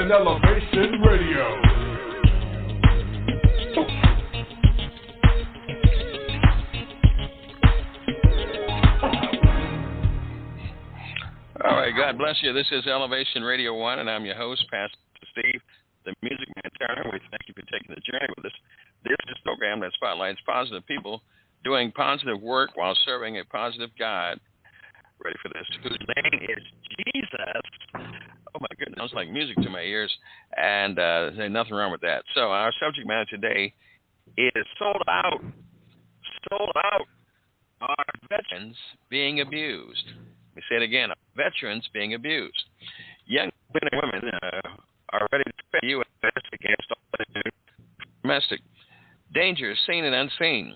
and Elevation Radio. All right, God bless you. This is Elevation Radio 1, and I'm your host, Pastor Steve, the Music Man Turner. We thank you for taking the journey with us. This is a program that spotlights positive people doing positive work while serving a positive God. Ready for this? Whose name is Jesus. Oh, my goodness. Sounds like music to my ears, and there's nothing wrong with that. So our subject matter today is sold out. Sold out are veterans being abused. Let me say it again. Veterans being abused. Young men and women are ready to defend you against all domestic dangers, seen and unseen,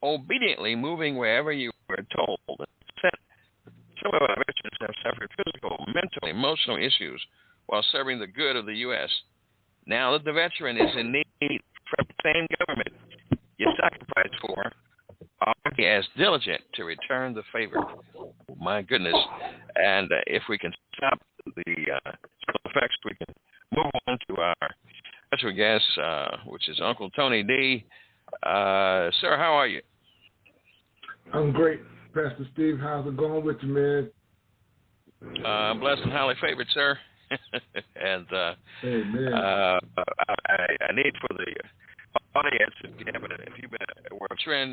obediently moving wherever you were told. Some of our veterans have suffered physical, mental, emotional issues while serving the good of the U.S. Now that the veteran is in need from the same government you sacrificed for, are we as diligent to return the favor? My goodness. And if we can stop the effects, we can move on to our special guest, which is Uncle Tony D. Sir, how are you? I'm great, Pastor Steve. How's it going with you, man? I'm blessed and highly favored, sir. And Amen. I need for the audience, if you've been a veteran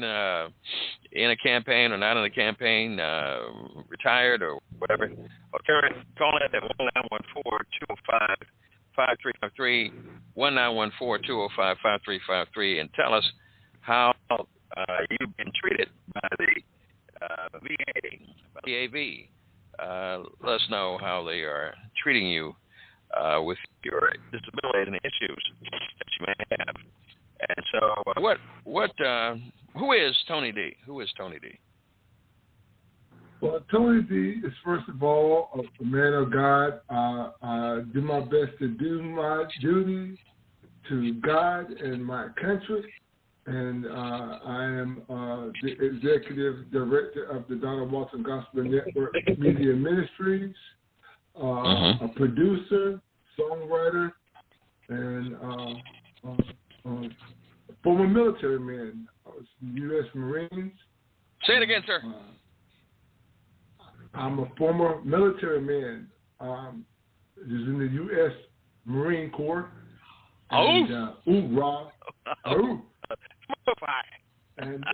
in a campaign or not in a campaign, retired or whatever, call it at 1914-205-5353, 1914-205-5353, and tell us how you've been treated by the VA. Let us know how they are treating you with your disabilities and issues that you may have. And so, who is Tony D? Who is Tony D? Well, Tony D is, first of all, a man of God. I do my best to do my duty to God and my country. And I am the executive director of the Donald Walton Gospel Network Media Ministries, a producer, songwriter, and former military man. I was in the U.S. Marines. Say it again, sir. I'm a former military man. Is in the U.S. Marine Corps. And, hoorah. Oh. And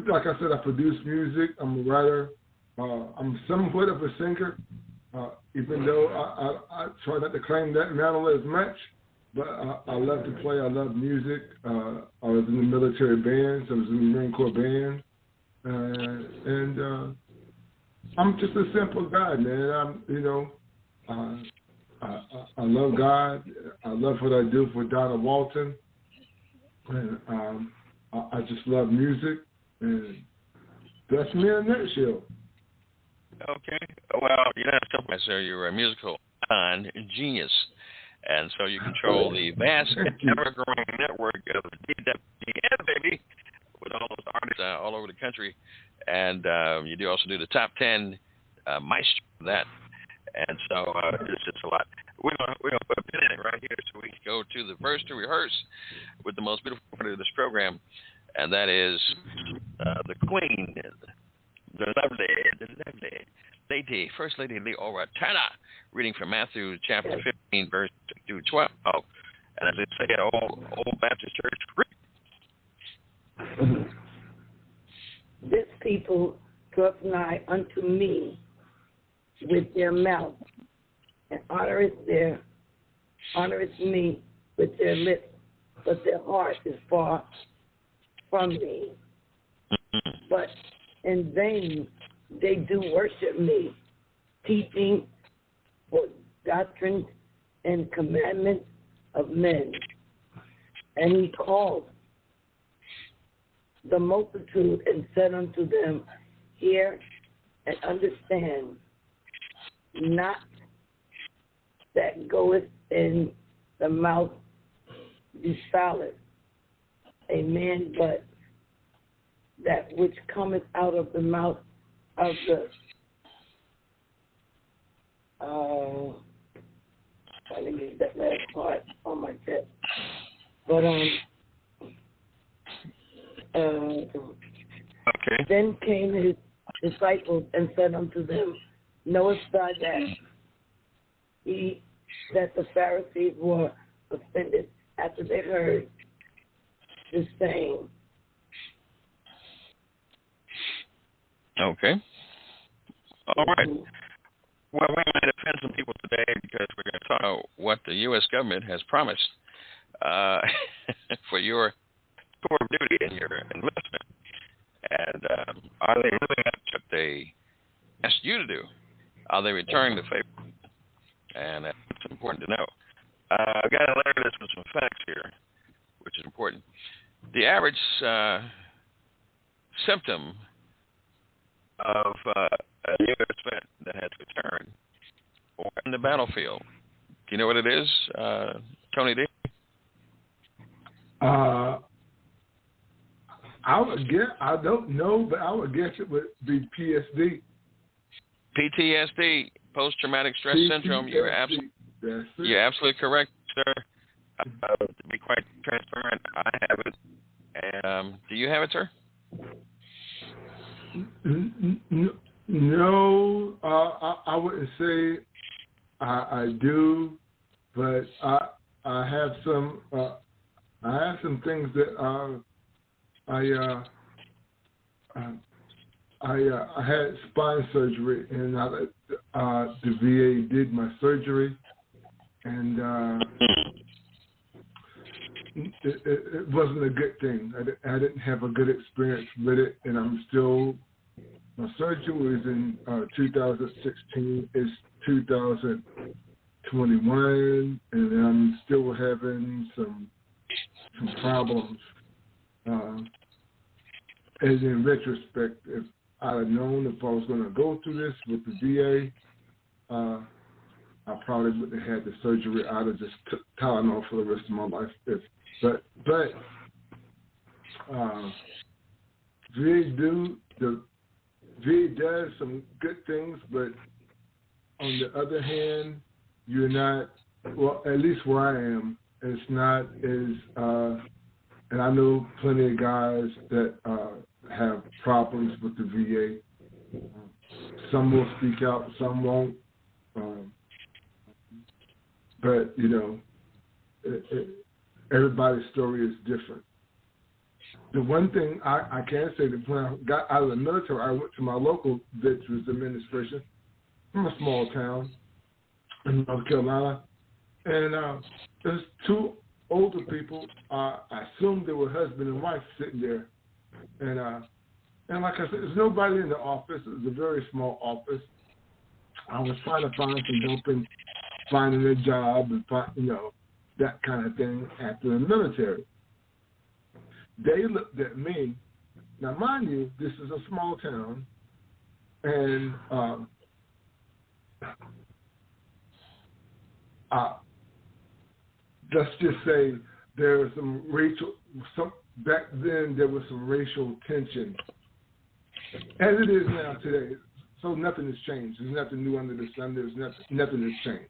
like I said, I produce music. I'm a writer. I'm somewhat of a singer, even though I try not to claim that mantle as much. But I love to play. I love music. I was in the military bands. I was in the Marine Corps band. And I'm just a simple guy, man. I love God. I love what I do for Donald Walton. And I just love music. And that's me in a nutshell. Okay. Well, you're not something, sir. You're a musical genius. And so you control the vast, ever-growing network of DWN, baby, with all those artists all over the country. And you do also do the top 10 maestro of that. And so it's just a lot. We're gonna put a pin in it right here so we can go to the verse to rehearse with the most beautiful part of this program, and that is the Queen, the lovely Lady, First Lady Leora Turner, reading from Matthew chapter 15, verse 2 to 12. Oh, and as they say at Old Baptist Church, this people draw nigh unto me with their mouth, and honoreth me with their lips, but their heart is far from me. But in vain they do worship me, teaching for doctrines and commandments of men. And he called the multitude and said unto them, hear and understand. Not that goeth in the mouth defileth a man, but that which cometh out of the mouth of the Trying to get that last part on my chest. But Okay. then came his disciples and said unto them, knowest thou that the Pharisees were offended after they heard this saying? Okay. All right. Well, we might offend some people today because we're going to talk about what the U.S. government has promised for your tour of duty and your enlistment. And are they really up to what they asked you to do? Are they returning the favor? And that's important to know. I've got to layer this with some facts here, which is important. The average symptom of a U.S. vet that has returned or in the battlefield. Do you know what it is, Tony D? I would guess, I don't know, but I would guess it would be PSD. PTSD, post-traumatic stress syndrome. You're absolutely correct, sir. To be quite transparent, I have it. And, do you have it, sir? No, I wouldn't say I do, but I have some things that I had spine surgery, and the VA did my surgery, and it wasn't a good thing. I didn't have a good experience with it, and my surgery was in 2016. It's 2021, and I'm still having some problems. And in retrospect, if I'd have known if I was going to go through this with the VA, I probably wouldn't have had the surgery. I'd have just took Tylenol for the rest of my life. But the VA does some good things, but on the other hand, you're not, well, at least where I am, it's not as, and I know plenty of guys that have problems with the VA. Some will speak out, some won't. But, everybody's story is different. The one thing I can say that when I got out of the military, I went to my local Veterans Administration from a small town in North Carolina. And there's two older people. I assumed they were husband and wife sitting there. And like I said, there's nobody in the office. It was a very small office. I was trying to find some help in finding a job and that kind of thing after the military. They looked at me. Now, mind you, this is a small town, and let's just say there was back then there was some racial tension, as it is now today. So nothing has changed. There's nothing new under the sun. There's nothing has changed.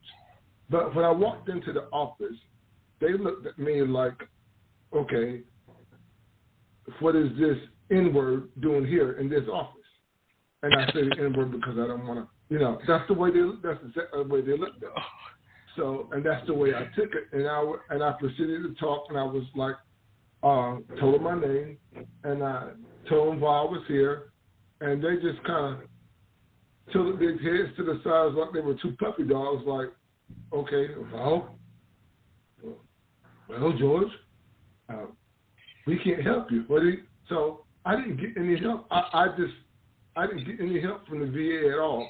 But when I walked into the office, they looked at me like, okay, what is this N-word doing here in this office? And I said the N-word because I don't want to, that's the way they looked at me. So, and that's the way I took it. And I proceeded to talk, and I was like, told them my name, and I told them why I was here, and they just kind of tilted their heads to the sides like they were two puppy dogs, like, okay, well, George, we can't help you. So I didn't get any help. I didn't get any help from the VA at all.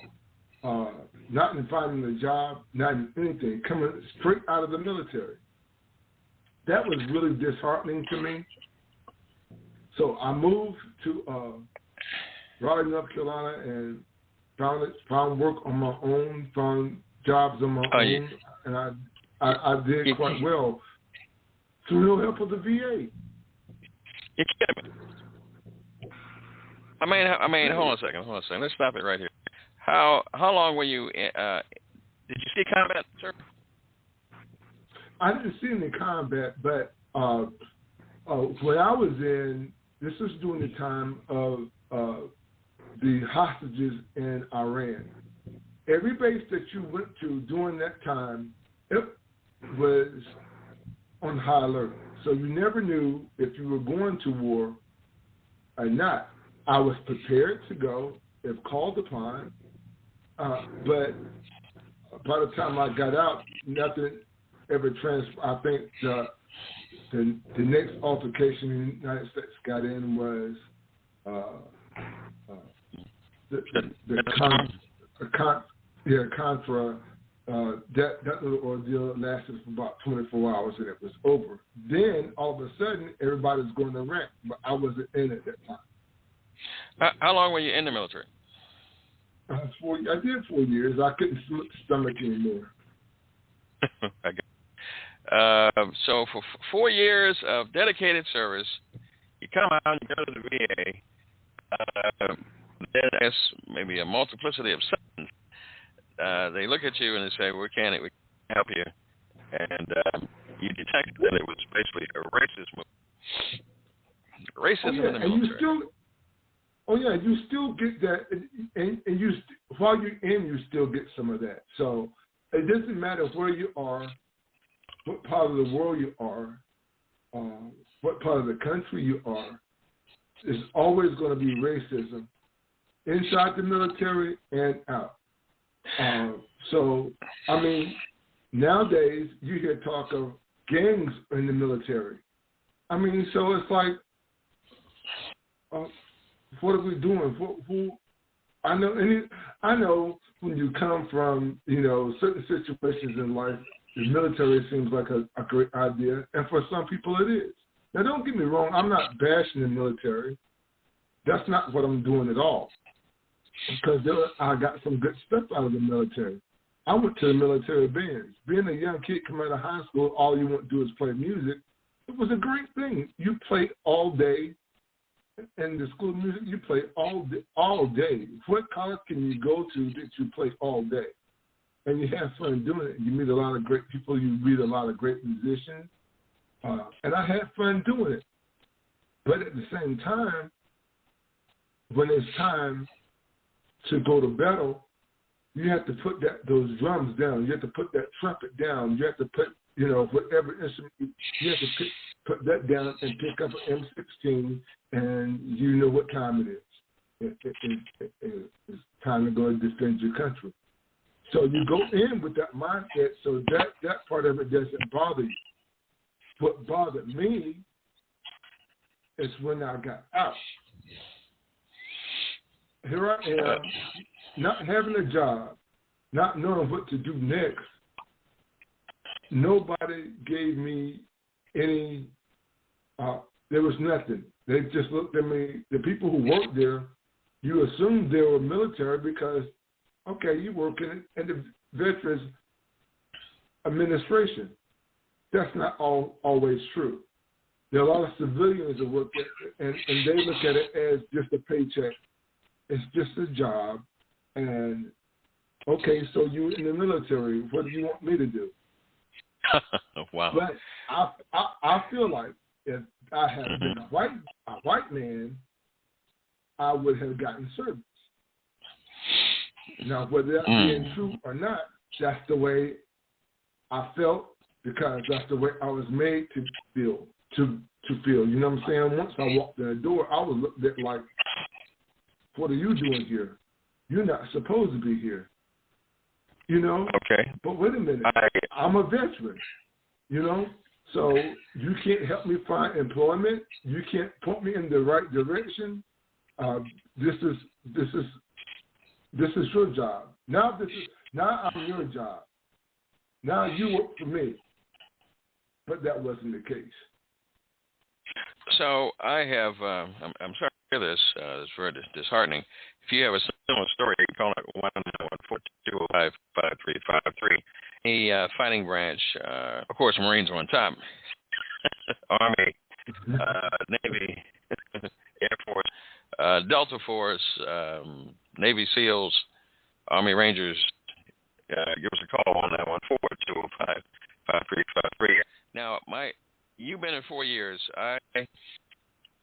Not in finding a job, not in anything, coming straight out of the military. That was really disheartening to me. So I moved to Raleigh, North Carolina, and found work on my own, found jobs on my own, and I did quite well through no help of the VA. You kidding me? I mean, hold on a second. Let's stop it right here. How long were you Did you see combat, sir? I didn't see any combat, but when I was in, this was during the time of the hostages in Iran. Every base that you went to during that time, it was on high alert. So you never knew if you were going to war or not. I was prepared to go if called upon, but by the time I got out, nothing ever transpired. I think the next altercation in the United States got in was Contra. That little ordeal lasted for about 24 hours and it was over. Then all of a sudden, everybody's going to rant, but I wasn't in at that time. How long were you in the military? I did 4 years. I couldn't stomach anymore. So for 4 years of dedicated service, you come out, you go to the VA. Then there's maybe a multiplicity of sons. They look at you and they say, we can't help you. And you detect that it was basically a racism in the military. You still get that, and you while you're in, you still get some of that. So it doesn't matter where you are, what part of the world you are, what part of the country you are. There's always going to be racism inside the military and out. So, I mean, nowadays you hear talk of gangs in the military. I mean, so it's like, what are we doing? I know when you come from, certain situations in life, the military seems like a great idea, and for some people it is. Now, don't get me wrong, I'm not bashing the military. That's not what I'm doing at all. Because I got some good stuff out of the military. I went to the military bands. Being a young kid coming out of high school, all you want to do is play music. It was a great thing. You play all day. In the school music, you play all day. What college can you go to that you play all day? And you have fun doing it. You meet a lot of great people. You meet a lot of great musicians. And I had fun doing it. But at the same time, when it's time to go to battle, you have to put those drums down. You have to put that trumpet down. You have to put, whatever instrument, you have to put that down and pick up an M16, and you know what time it is. It's time to go and defend your country. So you go in with that mindset, so that part of it doesn't bother you. What bothered me is when I got out. Here I am, not having a job, not knowing what to do next. Nobody gave me any, there was nothing. They just looked at me. The people who worked there, you assumed they were military because, okay, you work in the Veterans Administration. That's not always true. There are a lot of civilians that work there, and they look at it as just a paycheck. It's just a job, and okay, so you're in the military. What do you want me to do? Wow. But I feel like if I had been a white man, I would have gotten service. Now, whether that being true or not, that's the way I felt because that's the way I was made to feel. You know what I'm saying? Once I walked in the door, I was looked at like, what are you doing here? You're not supposed to be here. Okay. But wait a minute. I'm a veteran. So you can't help me find employment. You can't point me in the right direction. This is your job. Now I'm your job. Now you work for me. But that wasn't the case. So I have, I'm sorry to hear this. It's very disheartening. If you have a similar story, you can call it 1-914-205-5353. The fighting branch, of course, Marines are on top. Army, Navy, Air Force, Delta Force, Navy SEALs, Army Rangers, give us a call on 914-205-5353. Now, you've been in 4 years. I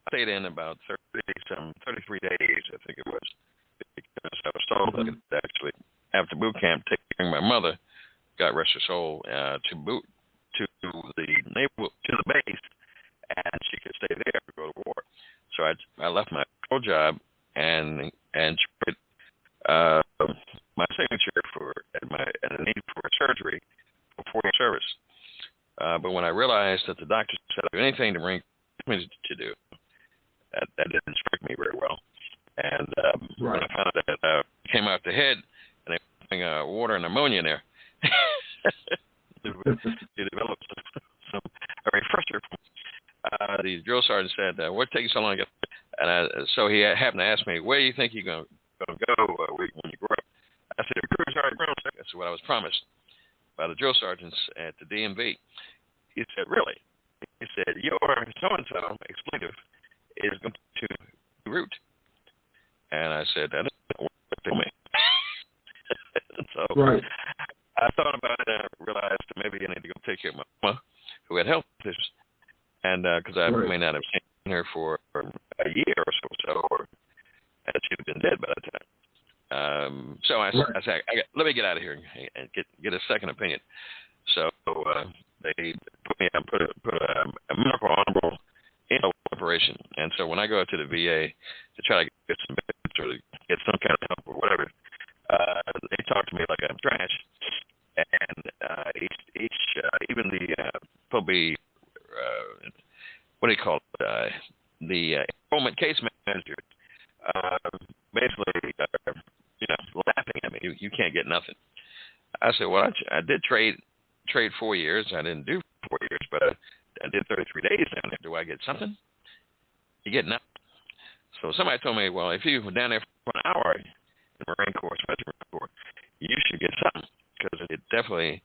stayed in about 33 days, I think it was, because I was told that actually after boot camp, taking my mother, God rest her soul, to the base, and she could stay there to go to war. So I left my old job and traded my signature and a need for surgery for 4-year service. But when I realized that the doctor said I'd do anything to bring me to do, that didn't strike me very well. And when I found out that I came out the head and they were putting water and ammonia in there, it developed some refresher. The drill sergeant said, "What takes you so long to get?" And so he happened to ask me, "Where do you think you're going to go when you grow up?" I said, "Recruiter's already grown." That's what I was promised by the drill sergeants at the DMV. He said, "Really?" He said, "Your so-and-so expletive is going to root." And I said, "That isn't what they told me." So I thought about it and I realized that maybe I need to go take care of my mama, who had health issues. And because I may not have seen her for a year or so, or she'd have been dead by that time. So I said, let me get out of here and get a second opinion. So they put a medical honorable operation. And so when I go up to the VA to try to get some benefits or to get some kind of help or whatever, they talk to me like I'm trash. And even the probably what do you call it? The enrollment case manager basically laughing at me. You can't get nothing. I said, well, I did trade 4 years. I didn't do 4 years, but I did 33 days down there. Do I get something? You get nothing. So somebody told me, well, if you were down there for an hour in the Marine Corps, Special Marine Corps, you should get something because it definitely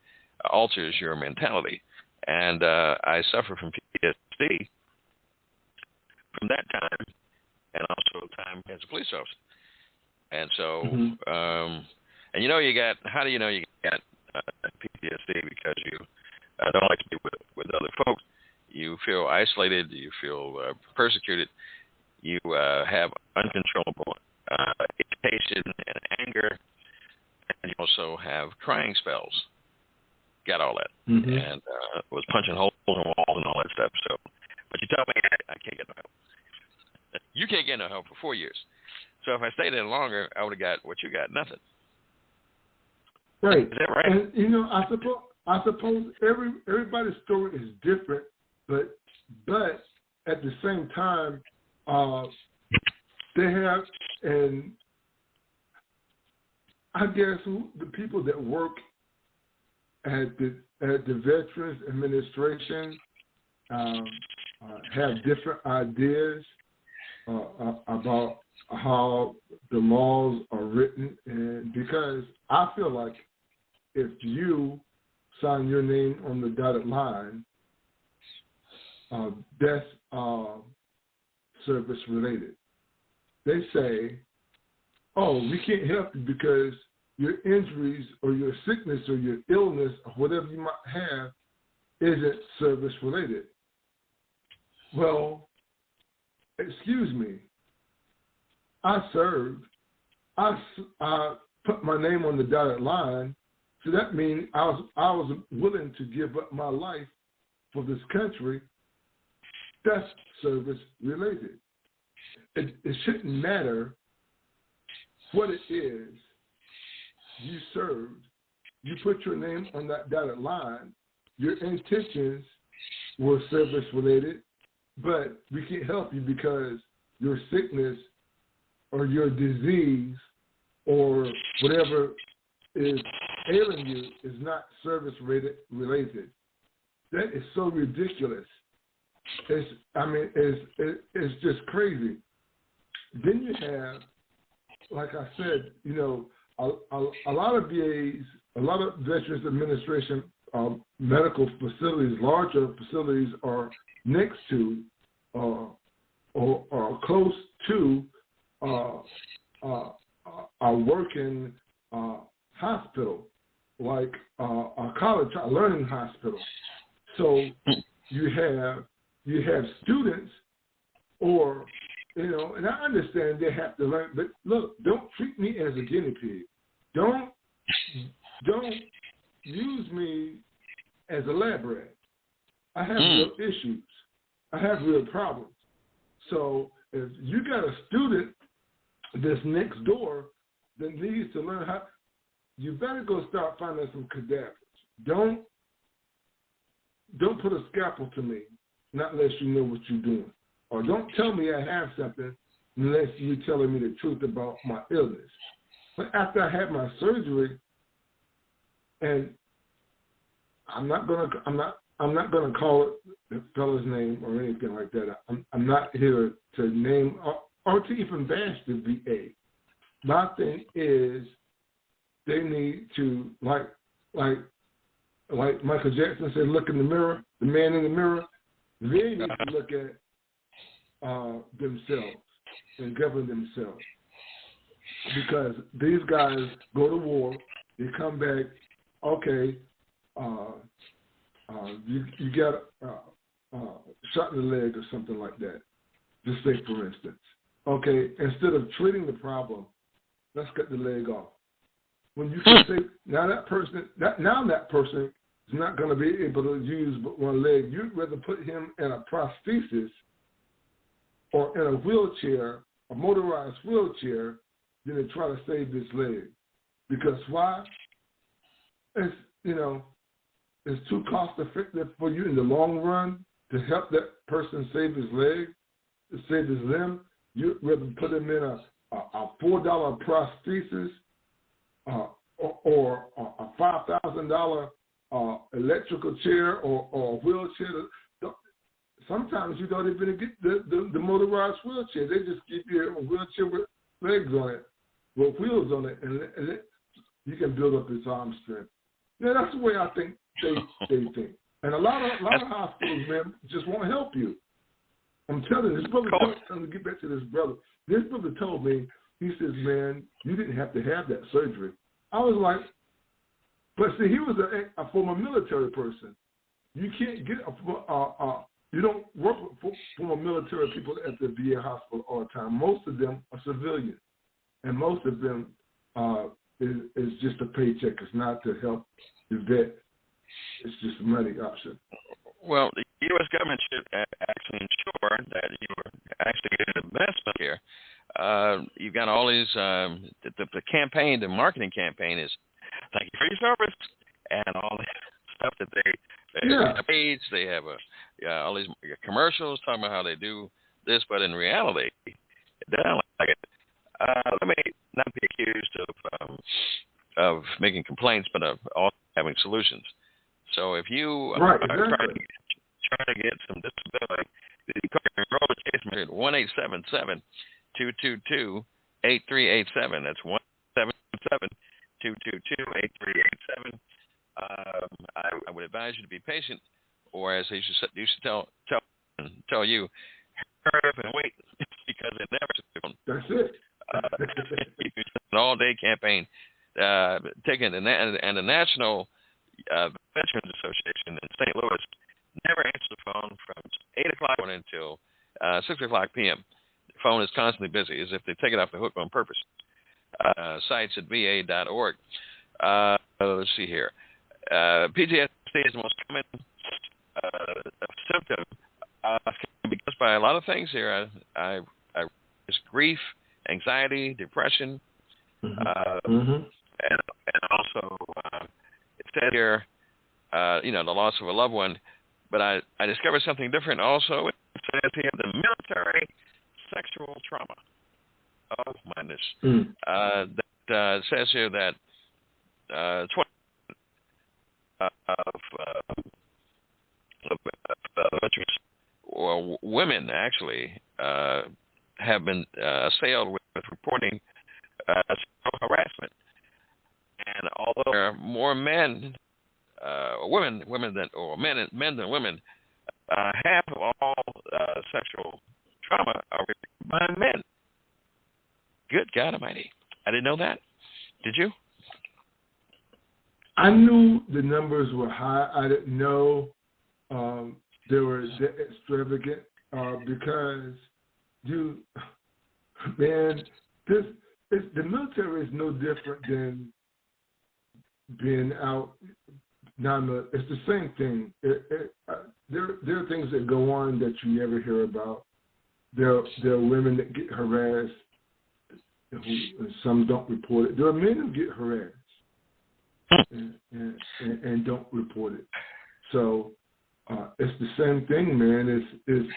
alters your mentality. And I suffer from PTSD from that time and also time as a police officer. And so, and how do you know you got PTSD? Because you don't like to be with other folks. You feel isolated. You feel persecuted. You have uncontrollable irritation and anger. And you also have crying spells. Got all that. And was punching holes in walls and all that stuff. So, but you tell me I can't get no help. You can't get no help for 4 years. So if I stayed there longer, I would have got what you got, nothing. Right. Is that right? And I suppose everybody's story is different, but at the same time, they have, and I guess the people that work at the Veterans Administration have different ideas about how the laws are written, and because I feel like if you sign your name on the dotted line, that's service related. They say, "Oh, we can't help you because your injuries or your sickness or your illness or whatever you might have isn't service related." Well, excuse me. I served. I put my name on the dotted line, so that means I was willing to give up my life for this country. That's service related. It shouldn't matter what it is. You served. You put your name on that dotted line. Your intentions were service related, but we can't help you because your sickness or your disease or whatever is ailing you is not service related. That is so ridiculous. It's just crazy. Then you have, like I said, a lot of VAs, a lot of Veterans Administration medical facilities, larger facilities, are next to or close to a working hospital. like a college, a learning hospital. So you have students, or and I understand they have to learn, but look, don't treat me as a guinea pig. Don't use me as a lab rat. I have real issues. I have real problems. So if you got a student that's next door that needs to learn how, you better go start finding some cadavers. Don't put a scalpel to me, not unless you know what you're doing. Or don't tell me I have something unless you're telling me the truth about my illness. But after I had my surgery, and I'm not gonna call it the fellow's name or anything like that. I'm not here to name or to even bash the VA. My thing is they need to, like Michael Jackson said, look in the mirror, the man in the mirror. They need to look at themselves and govern themselves, because these guys go to war, they come back, okay, you got shot in the leg or something like that, just say for instance. Okay, instead of treating the problem, let's cut the leg off. When you can say, now that person is not going to be able to use but one leg, you'd rather put him in a prosthesis or in a wheelchair, a motorized wheelchair, than to try to save this leg. Because why? It's too cost effective for you in the long run to help that person save his leg, to save his limb. You'd rather put him in a $4 prosthesis or a $5,000 electrical chair or wheelchair. Sometimes you don't even get the motorized wheelchair. They just give you a wheelchair with legs on it, with wheels on it, and you can build up his arm strength. Yeah, that's the way I think they think. And a lot of hospitals, man, just won't help you. I'm telling you, this brother told me, to get back to this brother. This brother told me, he says, man, you didn't have to have that surgery. I was like, but see, he was a former military person. You can't get you don't work with former military people at the VA hospital all the time. Most of them are civilians, and most of them is just a paycheck. It's not to help the vet. It's just a money option. Well, the U.S. government should actually ensure that you are actually getting the best care. You've got all these, the campaign, the marketing campaign is, thank you for your service, and all the stuff that they have page, they have all these commercials talking about how they do this, but in reality, they don't like it. Let me not be accused of making complaints, but of also having solutions. So if you are trying to get some disability, you can enroll the case at 1-877-222-8387. That's 1-877-222-8387. I would advise you to be patient, or as they used to tell you, hurry up and wait, because it never. That's it. It's an all-day campaign. Taking and the National Veterans Association in St. Louis never answers the phone from 8 o'clock until 6 o'clock p.m. The phone is constantly busy, as if they take it off the hook on purpose. Sites at va.org. Let's see here. PTSD is the most common symptom. Can be caused by a lot of things here. It's grief, anxiety, depression, and also it said here, the loss of a loved one. But I discovered something different also. It says here the military sexual trauma. Oh, my goodness. That says here that 20% of veterans or women actually have been assailed with reporting sexual harassment. And although there are more men, men than women, half of all sexual trauma are reported by men. Good God Almighty! I didn't know that. Did you? I knew the numbers were high. I didn't know they were extravagant because, the military is no different than being out. It's the same thing. There are things that go on that you never hear about. There are women that get harassed. Some don't report it. There are men who get harassed and don't report it. So it's the same thing, man. It's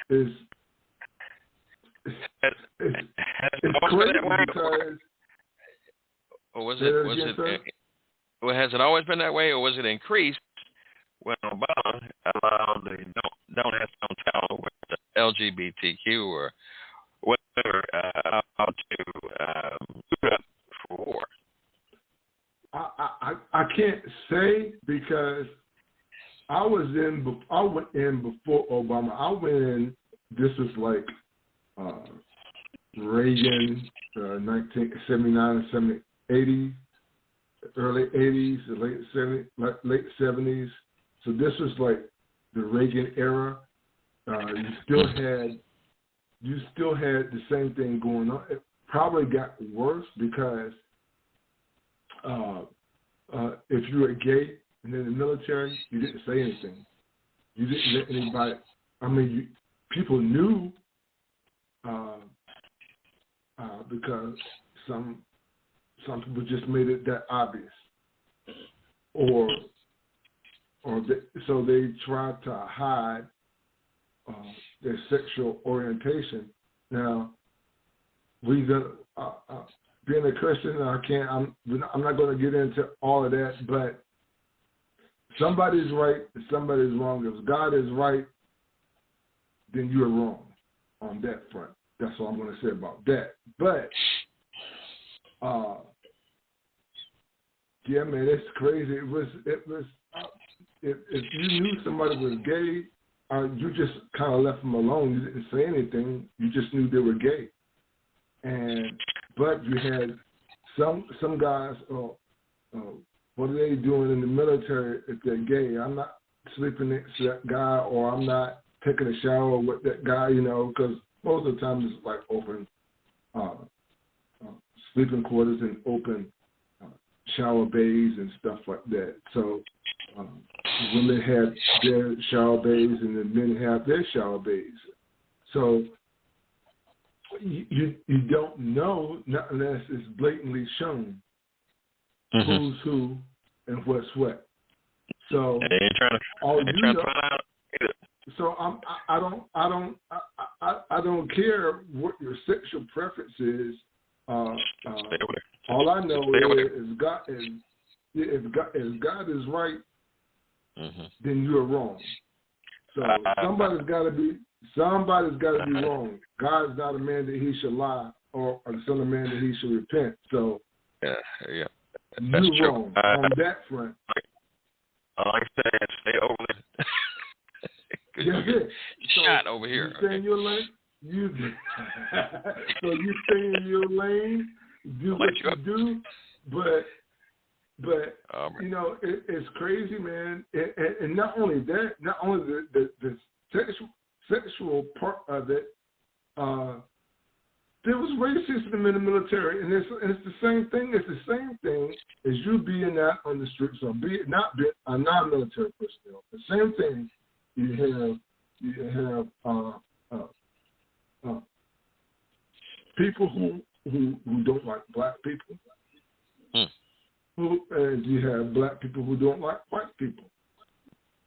crazy because. Has it always been that way, or was it increased when Obama allowed the don't ask, don't tell with the LGBTQ or whatever to for war? I can't say because I went in before Obama. I went in. This was like Reagan, 1979, 80. Early 80s, the late 70s. So this was like the Reagan era. You still had the same thing going on. It probably got worse because if you were gay and in the military, you didn't say anything. You didn't let anybody. I mean, people knew because some people just made it that obvious, so they tried to hide their sexual orientation. Now, being a Christian, I'm not going to get into all of that, but somebody's right and somebody's wrong. If God is right, then you're wrong on that front. That's all I'm going to say about that. But yeah, man, it's crazy. It was. If you knew somebody was gay, you just kind of left them alone. You didn't say anything. You just knew they were gay. But you had some guys. What are they doing in the military if they're gay? I'm not sleeping next to that guy, or I'm not taking a shower with that guy. Because most of the time it's like open sleeping quarters and open shower bays and stuff like that. So women have their shower bays and the men have their shower bays. So you don't know, not unless it's blatantly shown who's who and what's what. So So I don't care what your sexual preference is. All I know is God is if God is right, then you're wrong. So somebody's got to be wrong. God's not a man that he should lie, or the son of man that he should repent. So yeah, that's you're true. Wrong on that front. Like I said, stay over there. Shot over here. You stay in your lane. So you stay in your lane, do what you do, but it's crazy, man. And not only that, not only the sexual part of it, there was racism in the military, and it's the same thing. It's the same thing as you being out on the streets or not being a non-military personnel. The same thing. You have people who don't like black people. And you have black people who don't like white people.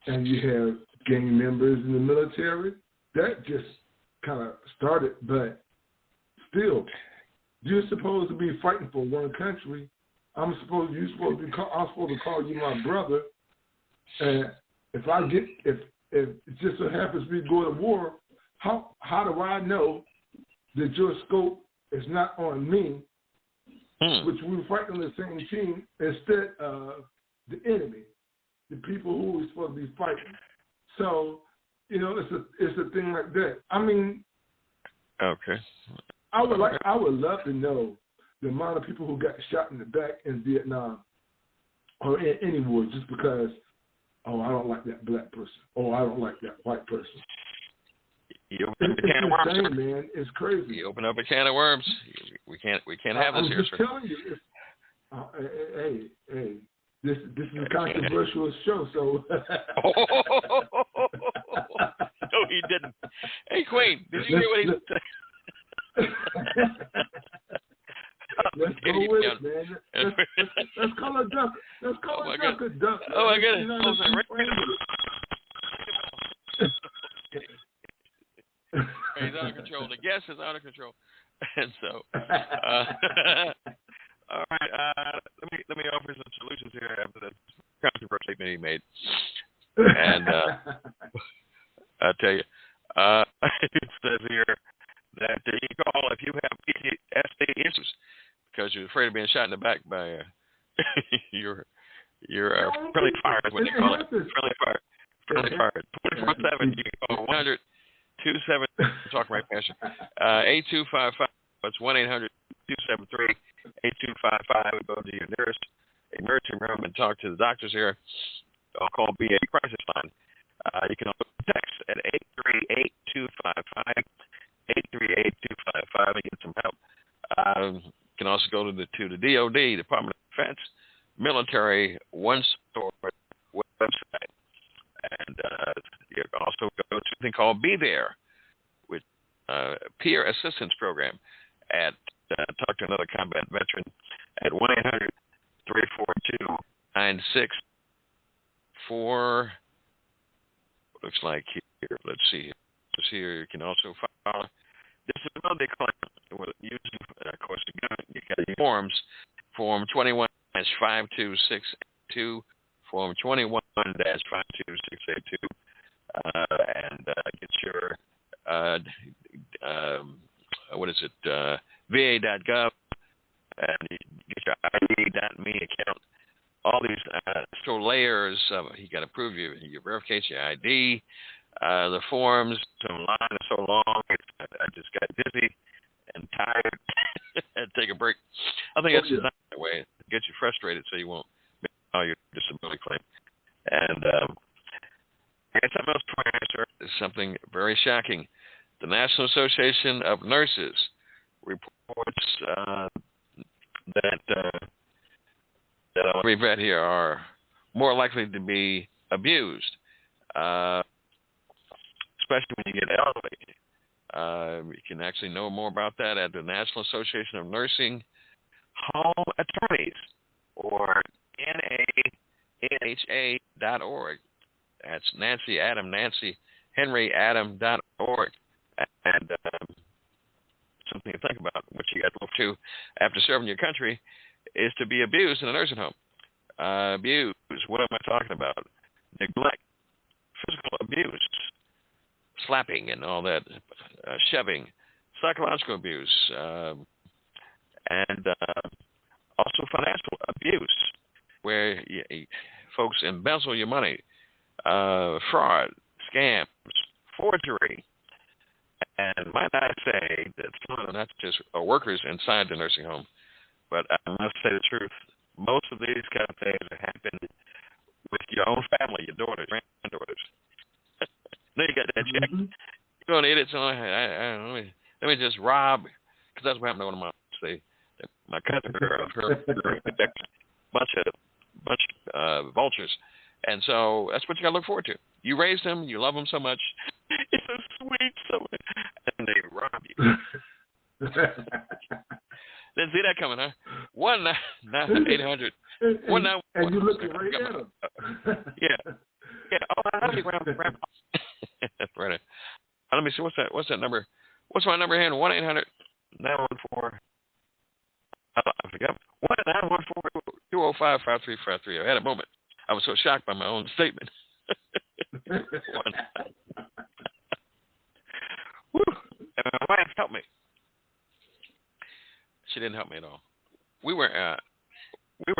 And you have gang members in the military. That just kind of started, but still, you're supposed to be fighting for one country. I'm supposed to call you my brother. And if it just so happens we go to war, how do I know that your scope is not on me, which we fight on the same team, instead of the enemy, the people who we're supposed to be fighting? So, it's a thing like that. I mean, okay. I would love to know the amount of people who got shot in the back in Vietnam, or anymore just because, oh, I don't like that black person. Oh, I don't like that white person. You open up a can of worms, insane, man. It's crazy. You open up a can of worms. We can't have this here, sir. I'm just telling you. Hey. This is a controversial show, so. No, he didn't. Hey, Queen, did you hear what he said? Let's go with it, man. Let's call it duck. Let's call it duck. Duck. Oh my goodness! He's out of control. The guest is out of control, and so. All right. Let me offer some solutions here after the controversial statement he made, and I'll tell you. It says here that you call if you have PTSD issues because you're afraid of being shot in the back by your friendly fire is what you call it. Friendly fire. 24/7. You can call 100-27. Talk right past you. 8255. It's 1-800-273-8255. Go to your nearest emergency room and talk to the doctors here. I'll call BA crisis line. You can also text at 838-255, 838-255 and get some help. You can also go to the DOD, Department of Defense, Military One Store website. And you can also go to something called Be There, with peer assistance program at talk to another combat veteran at 1-800-342-9644. Looks like here. Let's see. Here you can also file disability claim with using, of course, you got your forms. Form 21-52682, Form 21-52682, and get your VA.gov, and you get your ID.me account. All these layers. You got to prove your verification, your ID. The forms online are so long. I just got dizzy and tired. Had to take a break. I think that's designed that way. It gets you frustrated so you won't make all your disability claim. And something else to answer is something very shocking. The National Association of Nurses reports that every vet here are more likely to be abused, especially when you get elderly. You can actually know more about that at the National Association of Nursing Home Attorneys, or NANHA.org. That's Nancy Henry Adam.org. And something to think about, what you got to look to after serving your country, is to be abused in a nursing home. Abuse, what am I talking about? Neglect, physical abuse, slapping and all that, shoving, psychological abuse, and also financial abuse, where folks embezzle your money, fraud, scams, forgery. And might I say that some of them, not just workers inside the nursing home, but I must say the truth, most of these kind of things happen with your own family, your daughters, granddaughters. Then you got that check. You're going to eat it, so let me just rob, because that's what happened to one of my cousin, her bunch of vultures. And so that's what you got to look forward to. You raise them, you love them so much. It's so sweet, and they rob you. Didn't see that coming, huh? 1-800. And you looking right at them. Yeah. Oh, I love you, Grandpa. Right. Let me see. What's that number? What's my number here? 1-800-914. I forgot. 1-914-205-5353. I had a moment. I was so shocked by my own statement. Woo. And my wife helped me. She didn't help me at all. We were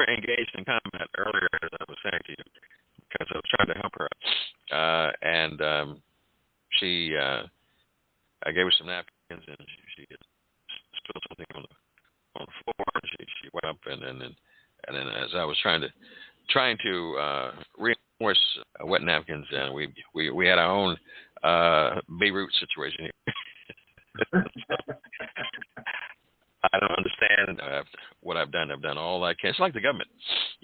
engaged in combat earlier, as I was saying to you, because I was trying to help her out. And she, I gave her some napkins, and she spilled something on the floor, and she went up, and then as I was trying to trying to reinforce wet napkins, and we had our own Beirut situation here. I don't understand what I've done. I've done all I can. It's like the government.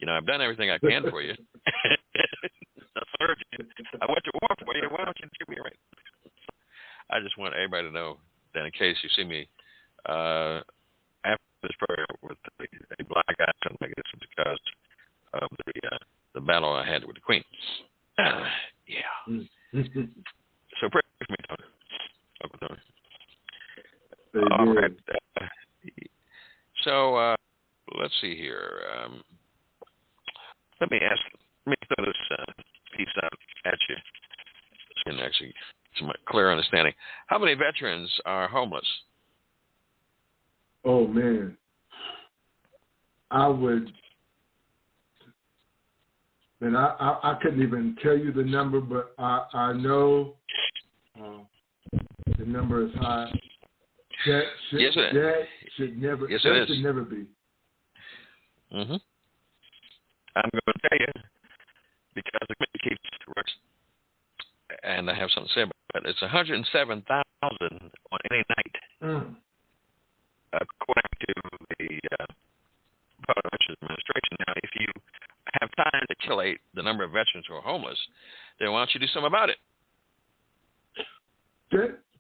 I've done everything I can for you. I served you. I went to war for you. Why don't you treat me right? I just want everybody to know that in case you see me after this prayer with a black eye, something like this, is because of the battle I had with the Queen. Yeah. So pray for me, Tony. Uncle Tony. All right. So let's see here. Let me throw this piece out at you so you can actually some clear understanding. How many veterans are homeless? Oh man, I couldn't even tell you the number, but I know the number is high. That should never be. Mm-hmm. I'm going to tell you because the committee keeps records, and I have something to say about it. It's 107,000 on any night, according to the Public Veterans Administration. Now, if you have time to calculate the number of veterans who are homeless, then why don't you do something about it?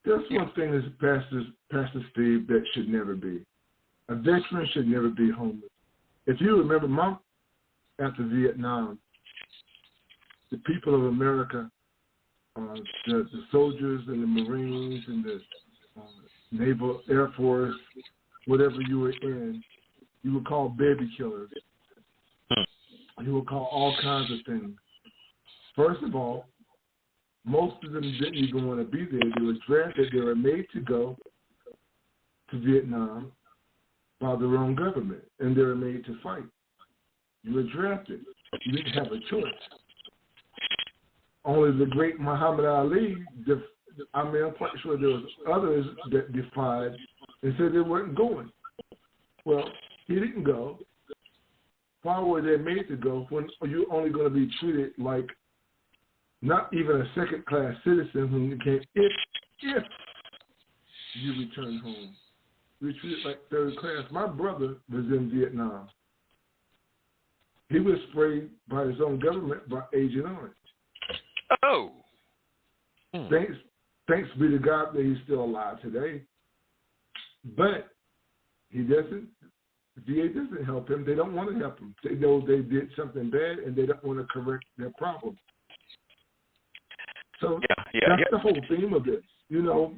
That's one thing, is Pastor Steve, that should never be. A veteran should never be homeless. If you remember, after Vietnam, the people of America, the soldiers and the Marines and the Naval Air Force, whatever you were in, you would call baby killers. You would call all kinds of things. First of all, most of them didn't even want to be there. They were drafted. They were made to go to Vietnam by their own government, and they were made to fight. You were drafted. You didn't have a choice. Only the great Muhammad Ali, I'm quite sure there was others that defied and said they weren't going. Well, he didn't go. Why were they made to go when you're only going to be treated like not even a second-class citizen when you came, if you return home? You're treated like third class. My brother was in Vietnam. He was sprayed by his own government by Agent Orange. Oh. Thanks be to God that he's still alive today. But he doesn't. VA doesn't help him. They don't want to help him. They know they did something bad, and they don't want to correct their problem. So that's the whole theme of this. They know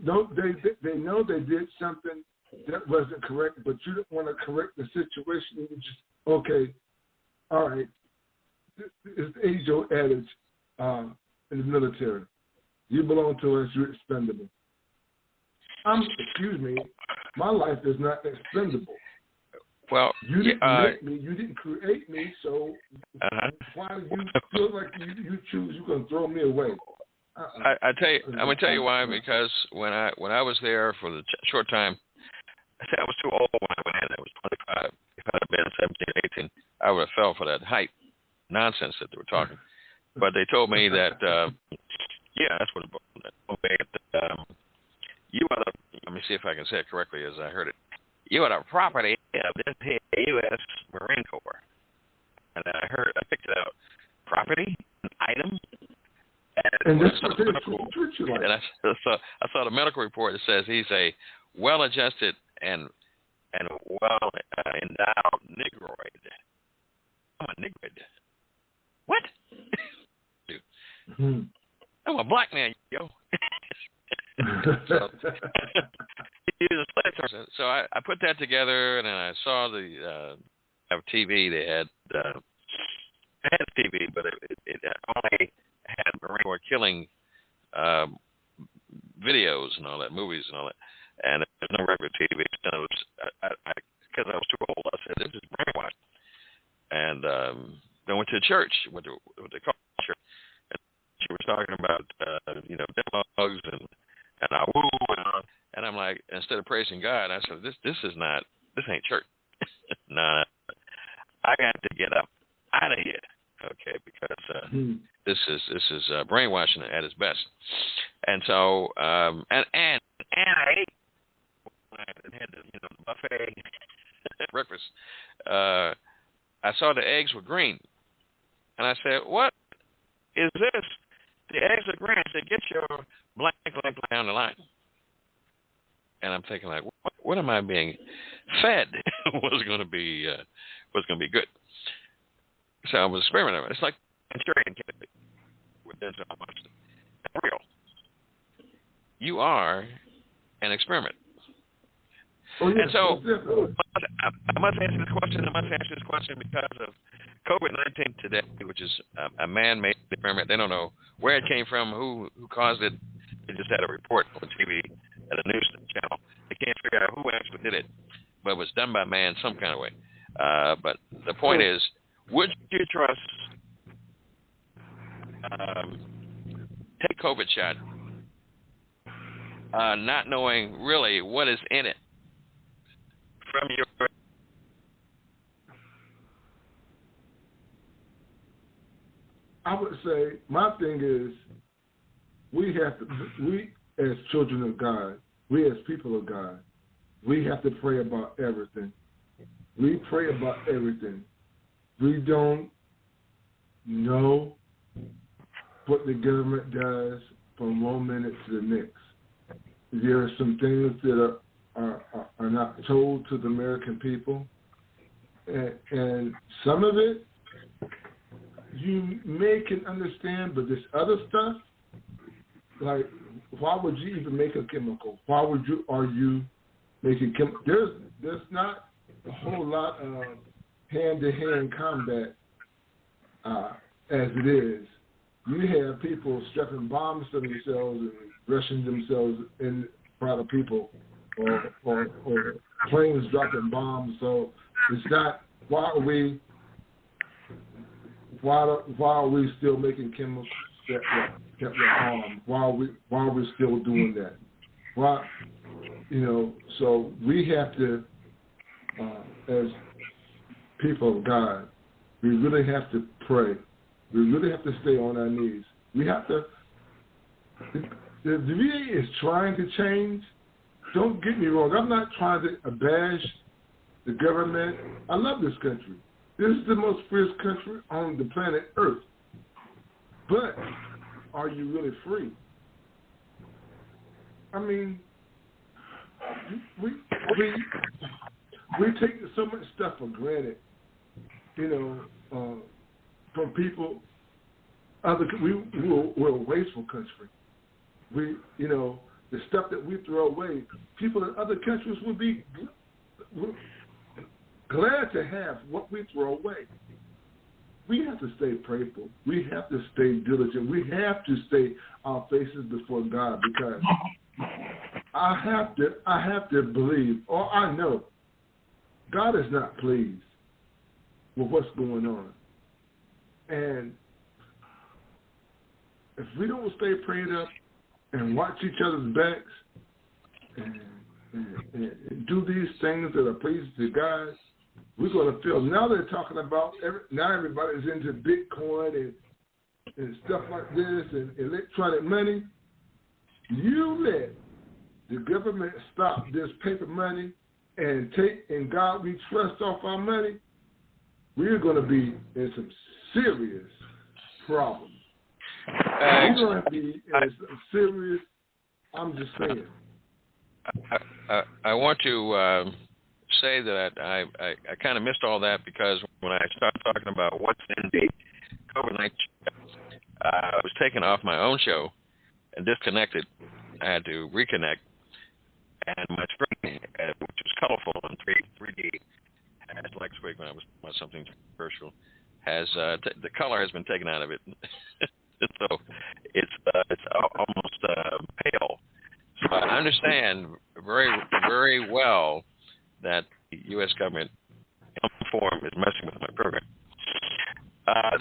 they did something that wasn't correct, but you don't want to correct the situation. You just, okay, all right. It's the age-old adage in the military. You belong to us, you're expendable. My life is not expendable. Well, you didn't make me, you didn't create me, so why do you feel like you choose you're going to throw me away? I'm going to tell you why, because when I was there for the short time, I said I was too old when I went in. I was 25. If I had been 17, 18, I would have fell for that hype nonsense that they were talking. But they told me that, that's what you are the, let me see if I can say it correctly as I heard it. You are the property of this U.S. Marine Corps. And I picked it out. Property, an item. And that's what and I saw the medical report that says he's a well-adjusted and well-endowed Negroid. I'm a Negroid. What? I'm a black man, yo. So I put that together, and then I saw the TV. They had TV, but it only had Marine Corps killing videos and all that, movies and all that, and there's no regular TV. And it was because I was too old. I said, "This is brainwashed." And I went to a church, went to what they call church, and she was talking about demos and I woo and I'm like, instead of praising God, I said, this ain't church. Nah, I got to get up out of here. is brainwashing at its best. And so and I ate when I had the buffet breakfast. I saw the eggs were green, and I said, "What is this? The eggs are green." I said, "Get your blank down the line." And I'm thinking, like, what am I being fed? was going to be good. So I was experimenting. It's like Manchurian Candidate with Denzel Washington. Real. You are an experiment. Oh, yes, and so definitely. I must answer this question. I must answer this question because of COVID-19 today, which is a man-made experiment. They don't know where it came from, who caused it. They just had a report on TV at a news channel. They can't figure out who actually did it, but it was done by man some kind of way. But the point is, would you trust take COVID shot, not knowing really what is in it from your? I would say my thing is we as children of God, we as people of God, we have to pray about everything. We pray about everything. We don't know what the government does from one minute to the next. There are some things that are not told to the American people, and some of it you may can understand, but this other stuff, like, why would you even make a chemical? Are you making chemical? There's not a whole lot of hand-to-hand combat as it is. You have people strapping bombs to themselves and rushing themselves in front of people, or planes dropping bombs. So it's not, why are we still making chemicals that harm? Why are we still doing that? Why, so we have to, as people of God, we really have to pray. We really have to stay on our knees. We have to, the VA is trying to change. Don't get me wrong. I'm not trying to bash the government. I love this country. This is the most freest country on the planet Earth. But are you really free? I mean, we take so much stuff for granted, from people. We're a wasteful country. The stuff that we throw away, people in other countries would be glad to have what we throw away. We have to stay prayerful. We have to stay diligent. We have to stay our faces before God, because I have to believe, or I know, God is not pleased with what's going on. And if we don't stay prayed up and watch each other's backs and do these things that are pleasing to God, we're going to feel. Now they're talking about, now everybody's into Bitcoin and stuff like this and electronic money. You let the government stop this paper money and take in God we trust off our money, we're going to be in some serious problems. We're going to be in some serious, I'm just saying. I want to say that I kind of missed all that, because when I started talking about what's in the COVID-19, I was taken off my own show and disconnected. I had to reconnect, and my screen, which was colorful in 3D, as Lex Wigman, I was about something controversial, has the color has been taken out of it, so it's almost pale. So I understand very, very well that the U.S. government in some form is messing with my program.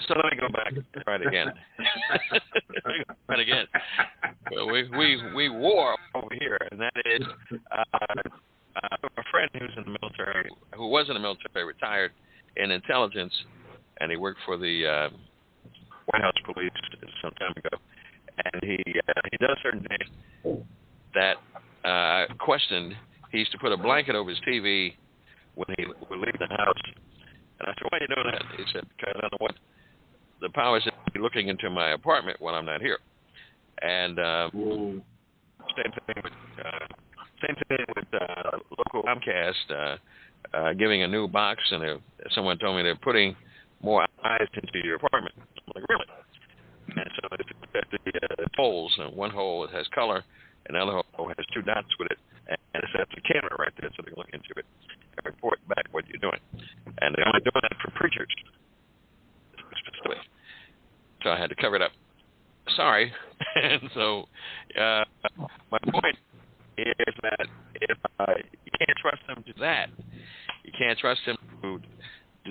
So let me go back and try it again. Well, we war over here, and that is a friend who's in the military, who was in the military, retired in intelligence, and he worked for the White House police as some time ago, and he does certain things that I questioned. He used to put a blanket over his TV when he would leave the house. And I said, why are you doing that? He said, because I don't know what the powers that be looking into my apartment when I'm not here. And same thing with local Comcast giving a new box, and someone told me they're putting more eyes into your apartment. I'm like, really? And so if you look at the holes, and one hole has color, and the other hole has two dots with it, and it says a camera right there, so they can look into it and report back what you're doing. And they're only doing that for preachers. So I had to cover it up. Sorry. And so my point is that if you can't trust them to that, you can't trust them to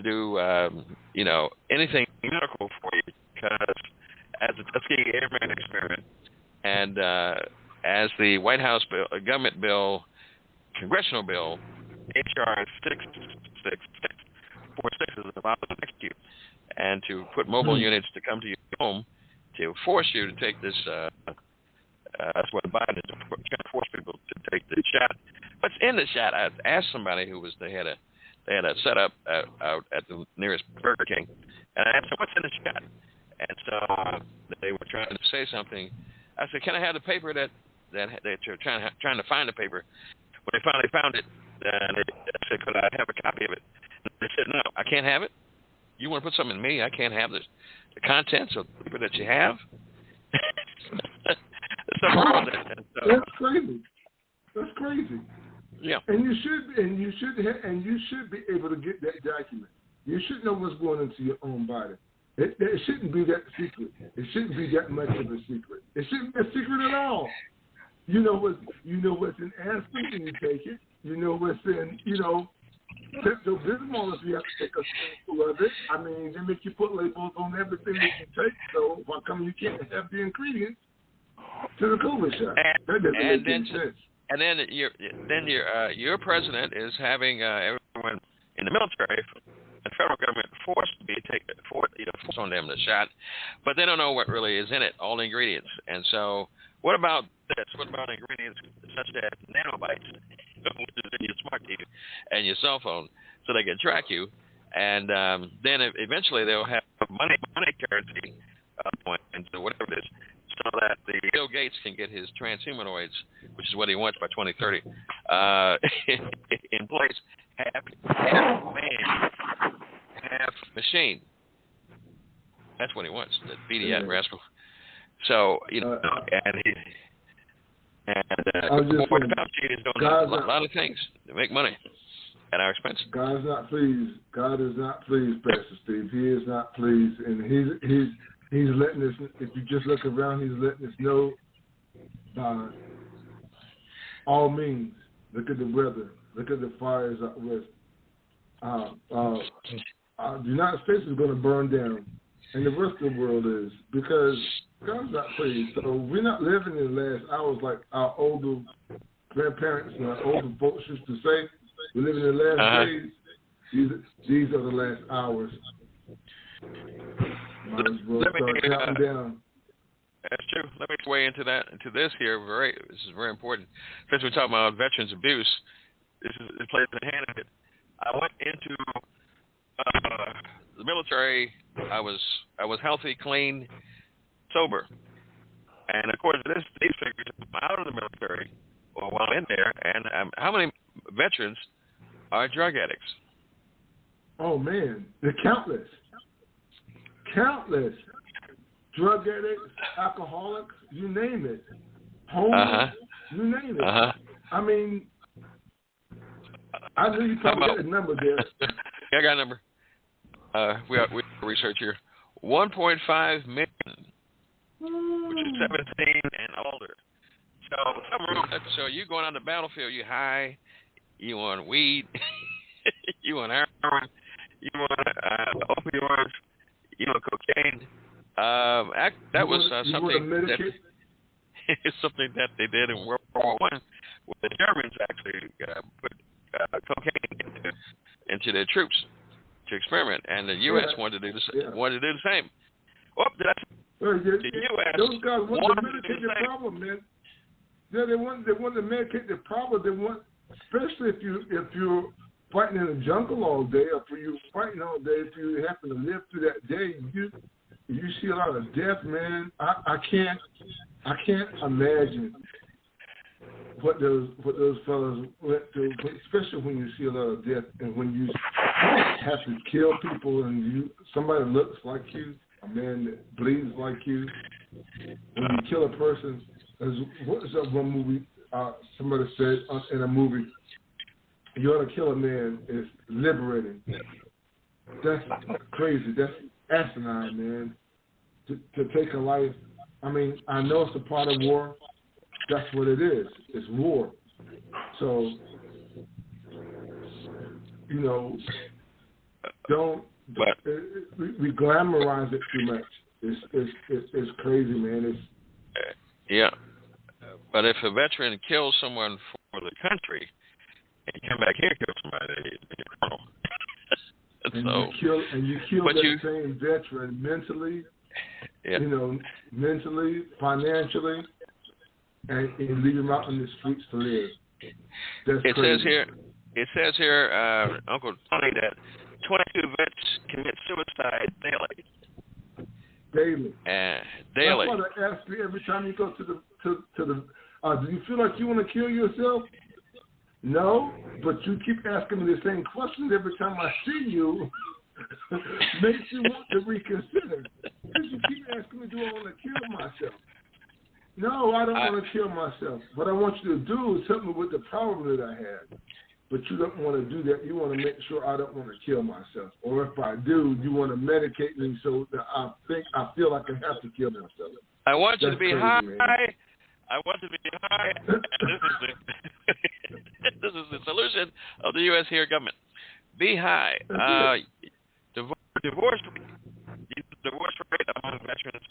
do anything medical for you, because as a Tuskegee Airman experiment, and as the White House bill, government bill, congressional bill, H.R. 646 is about to execute, and to put mobile units to come to your home to force you to take this. That's what Biden is trying to force people to take the shot. What's in the shot? I asked somebody they had a setup out at the nearest Burger King, and I asked them, what's in the shot? And so they were trying to say something. I said, can I have the paper that you're trying to find the paper? When they finally found it, I said, could I have a copy of it? And they said, no, I can't have it. You want to put something in me? I can't have the contents of the paper that you have. That's crazy. That's crazy. Yeah. And you should be able to get that document. You should know what's going into your own body. It shouldn't be that secret. It shouldn't be that much of a secret. It shouldn't be a secret at all. You know what's in aspirin when you take it. You know what's in, Pepto-Bismol if you have to take a spoonful of it. I mean, they make you put labels on everything that you take, so why come you can't have the ingredients to the COVID shot? That doesn't make any sense. And then your president is having everyone in the military, the federal government, forced on them the shot, but they don't know what really is in it, all the ingredients. And so, what about this? What about ingredients such as nanobites, which is in your smart TV and your cell phone, so they can track you, and then eventually they'll have money currency points or whatever it is, so that the Bill Gates can get his transhumanoids, which is what he wants by 2030, in place, half man, half machine. That's what he wants, that beady rascal. So, a lot of things to make money at our expense. God is not pleased. God is not pleased, Pastor Steve. He is not pleased, and he's letting us. If you just look around, he's letting us know by all means. Look at the weather. Look at the fires out west. The United States is going to burn down, and the rest of the world is, because God's not pleased. So we're not living in the last hours like our older grandparents and our older folks used to say. We're living in the last days. These are the last hours. Might as well start counting down. That's true. Let me weigh into this here. This is very important. Since we're talking about veterans abuse, it plays a hand in it. I went into the military. I was healthy, clean, sober, and according to these figures, I'm out of the military, or while in there, and how many veterans are drug addicts? Oh man, they're countless. Drug addicts, alcoholics, you name it. Homeless, you name it. I mean, I know you probably got a number there. Yeah, I got a number. We have research here. 1.5 million, which is 17 and older. So you going on the battlefield, you high, you on weed, you on heroin, you on opioids, you on cocaine. That was something that they did in World War I, where the Germans actually put cocaine into their troops to experiment, and the U.S. wanted to do the same. Oh, the U.S. Those guys want to wants medicate do the same. problem, man. Yeah, they want to medicate the problem. They want, especially if you're fighting in the jungle all day, or if you're fighting all day, if you happen to live through that day, you see a lot of death, man. I can't imagine what those fellas went through, especially when you see a lot of death and when you have to kill people and somebody looks like you, a man that bleeds like you. When you kill a person, what is that one movie? Somebody said in a movie, you ought to kill a man. It's liberating. That's crazy. That's asinine, man. To take a life. I mean, I know it's a part of war. That's what it is. It's war. So, we glamorize it too much. It's crazy, man. Yeah. But if a veteran kills someone for the country and you come back here and kill somebody, you're a criminal. You kill that same veteran mentally, mentally, financially, and you leave him out in the streets to live. It says here, Uncle Tony, that 22 vets commit suicide daily. Daily. Daily. That's what I ask you every time you go to the. Do you feel like you want to kill yourself? No, but you keep asking me the same questions every time I see you. Makes you want to reconsider. Because you keep asking me, do I want to kill myself? No, I don't want to kill myself. What I want you to do is help me with the problem that I have. But you don't want to do that. You want to make sure I don't want to kill myself. Or if I do, you want to medicate me so that I feel like I have to kill myself. I want you to be high. Man. I want to be high. This is the solution of the U.S. here government. Be high. Divorce rate among veterans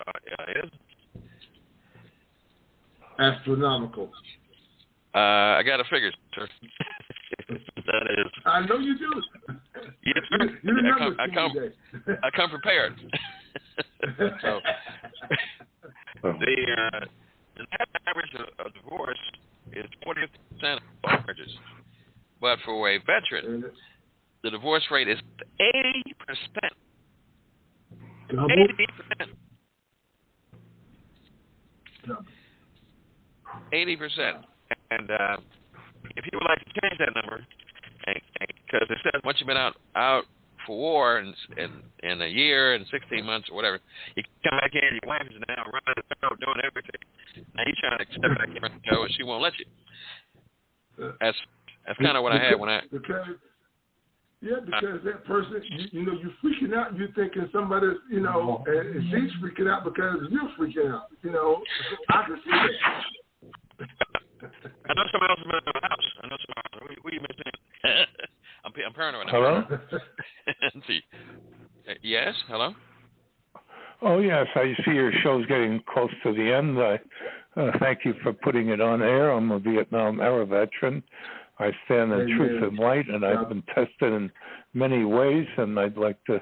is astronomical. I got a figure, sir. That is. I know you do. Yes, you remember I come prepared. So, the average of divorce is 40% of all marriages. But for a veteran, the divorce rate is 80%. 80%. 80%. And if you would like to change that number, because it says once you've been out for war in a year and 16 months or whatever, you come back in, your wife is now running the show, doing everything. Now you're trying to step back in and go, and she won't let you. That's kind of what I had when I. Because that person, you're freaking out. You're thinking somebody's, and she's freaking out because you're freaking out. I can see that. I know somebody else is in the house. I know somebody else. What are you mentioning? I'm paranoid. Hello? Let's see. Yes? Hello? Oh, yes. I see your show's getting close to the end. I thank you for putting it on air. I'm a Vietnam era veteran. I stand in truth and light, and I've been tested in many ways, and I'd like to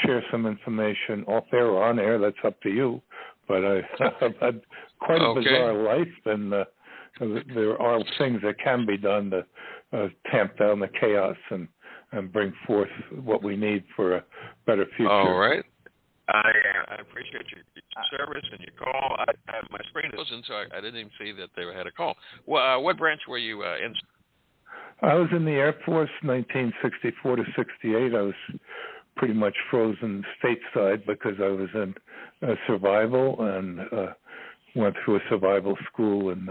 share some information off air or on air. That's up to you. But I've had quite a bizarre life, and there are things that can be done to tamp down the chaos and bring forth what we need for a better future. All right. I appreciate your service and your call. My screen wasn't, so I didn't even see that they had a call. Well, what branch were you in? I was in the Air Force 1964 to 68. I was pretty much frozen stateside because I was in survival and went through a survival school in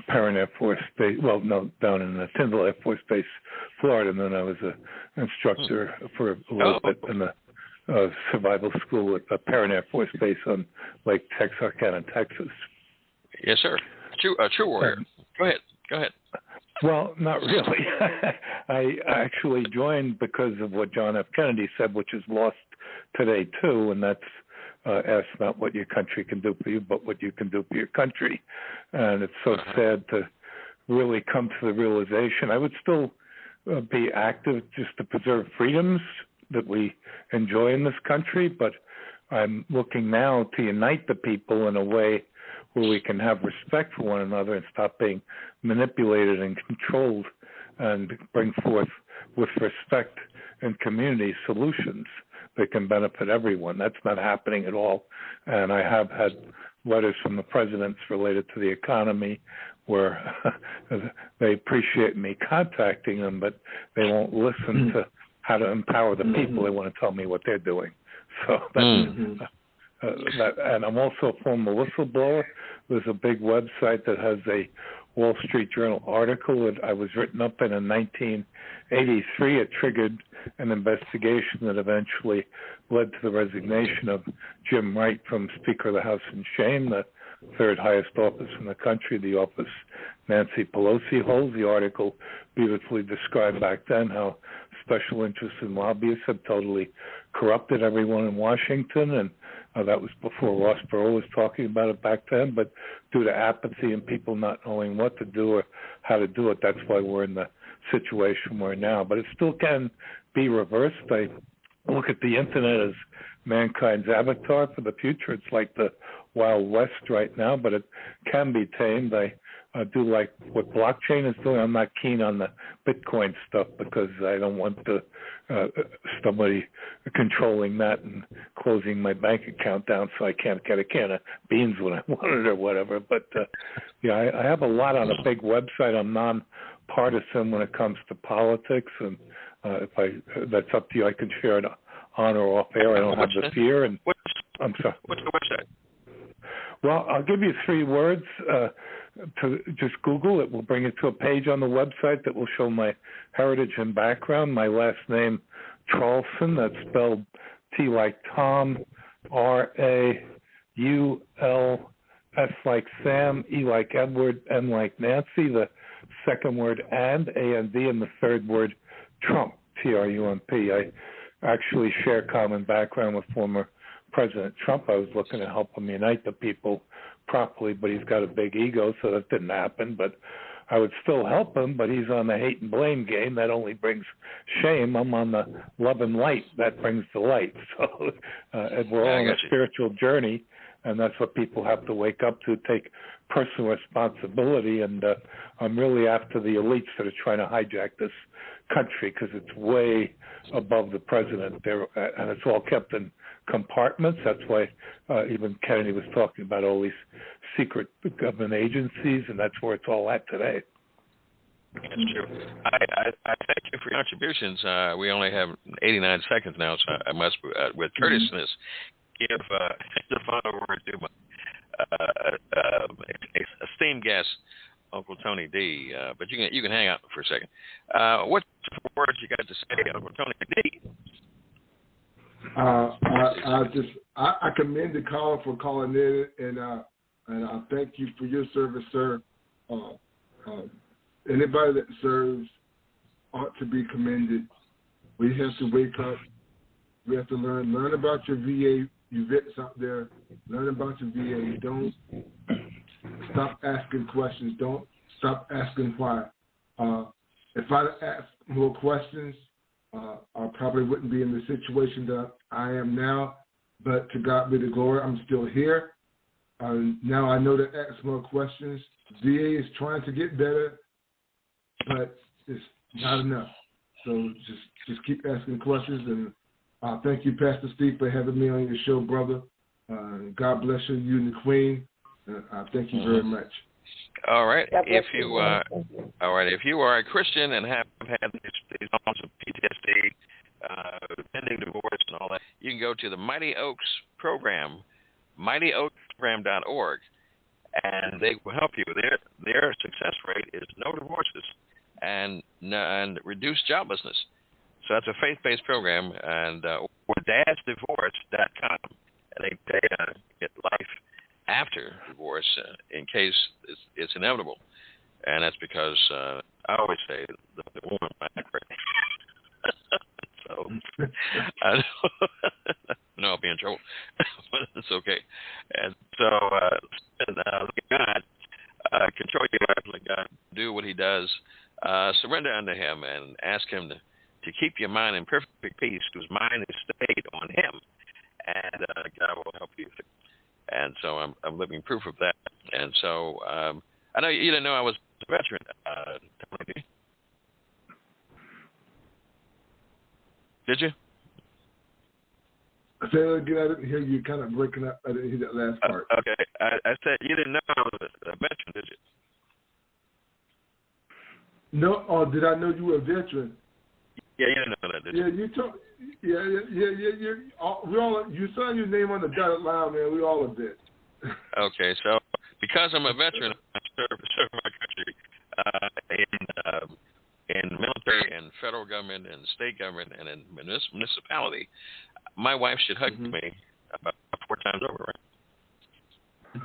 Parent Air Force Base, down in the Tyndall Air Force Base, Florida, and then I was an instructor for a little bit in the survival school at Parent Air Force Base on Lake Texarkana, Texas. Yes, sir. A true warrior. Go ahead. Well, not really. I actually joined because of what John F. Kennedy said, which is lost today, too, and that's ask not what your country can do for you, but what you can do for your country. And it's so sad to really come to the realization. I would still be active just to preserve freedoms that we enjoy in this country, but I'm looking now to unite the people in a way where we can have respect for one another and stop being manipulated and controlled, and bring forth with respect and community solutions that can benefit everyone. That's not happening at all. And I have had letters from the presidents related to the economy where they appreciate me contacting them, but they won't listen to how to empower the people. They want to tell me what they're doing. So that's, and I'm also a former whistleblower. There's a big website that has a Wall Street Journal article that I was written up in 1983. It triggered an investigation that eventually led to the resignation of Jim Wright from Speaker of the House in shame, the third highest office in the country, the office Nancy Pelosi holds. The article beautifully described back then how special interests and lobbyists have totally corrupted everyone in Washington, and that was before Ross Perot was talking about it back then. But due to apathy and people not knowing what to do or how to do it, that's why we're in the situation we're in now. But it still can be reversed. I look at the internet as mankind's avatar for the future. It's like the Wild West right now, but it can be tamed. I do like what blockchain is doing. I'm not keen on the Bitcoin stuff because I don't want somebody controlling that and closing my bank account down so I can't get a can of beans when I want it or whatever. But yeah, I have a lot on a big website. I'm nonpartisan when it comes to politics, and that's up to you. I can share it on or off air. I don't have the fear. And I'm sorry. What's the website? Well, I'll give you 3 words to just Google. It will bring you to a page on the website that will show my heritage and background. My last name, Traulson, that's spelled T like Tom, R-A-U-L-S like Sam, E like Edward, N like Nancy, the second word and, A-N-D, and the third word Trump, T-R-U-M-P. I actually share common background with former President Trump. I was looking to help him unite the people properly, but he's got a big ego, so that didn't happen. But I would still help him, but he's on the hate and blame game. That only brings shame. I'm on the love and light. That brings the light. So and we're all on a spiritual journey, and that's what people have to wake up to, take personal responsibility. And I'm really after the elites that are trying to hijack this country because it's way above the president there, and it's all kept in compartments. That's why even Kennedy was talking about all these secret government agencies, and that's where it's all at today. That's true. I thank you for your contributions. We only have 89 seconds now, so I must, with courteousness, give the final word to my esteemed guest, Uncle Tony D. But you can hang out for a second. What words you got to say, Uncle Tony D? I commend the caller for calling in, and I thank you for your service, sir. Anybody that serves ought to be commended. We have to wake up. We have to learn about your VA, you vets out there. Learn about your VA. Don't stop asking questions. Don't stop asking why. If I asked more questions, I probably wouldn't be in the situation that I am now, but to God be the glory, I'm still here. Now I know to ask more questions. VA is trying to get better, but it's not enough. So just keep asking questions, and thank you, Pastor Steve, for having me on your show, brother. God bless you, you and the Queen. Thank you very much. All right. If you are a Christian and have had these moments of PTSD, pending divorce and all that, you can go to the Mighty Oaks program, mightyoaksprogram.org, and they will help you. Their success rate is no divorces and reduced joblessness. So that's a faith-based program, and or dadsdivorce.com. They get life after divorce in case it's inevitable. And that's because I always say the woman back, right? So I know I'll be in trouble, but it's okay. And so God, control your life, let God do what he does. Surrender unto him and ask him to keep your mind in perfect peace, whose mind is stayed on him. And and so I'm living proof of that. And so I know you didn't know I was a veteran, Tony. Did you? Say that again. I didn't hear you. Kind of breaking up. I didn't hear that last part. Okay. I said you didn't know I was a veteran, did you? No. Oh, did I know you were a veteran? Yeah, you didn't know that, did you? Yeah, you told. Yeah. We all. You saw your name on the dotted line, man. We all a bit. Okay, so because I'm a veteran, I serve my country in military and federal government and state government and in municipality. My wife should hug me about 4 times over,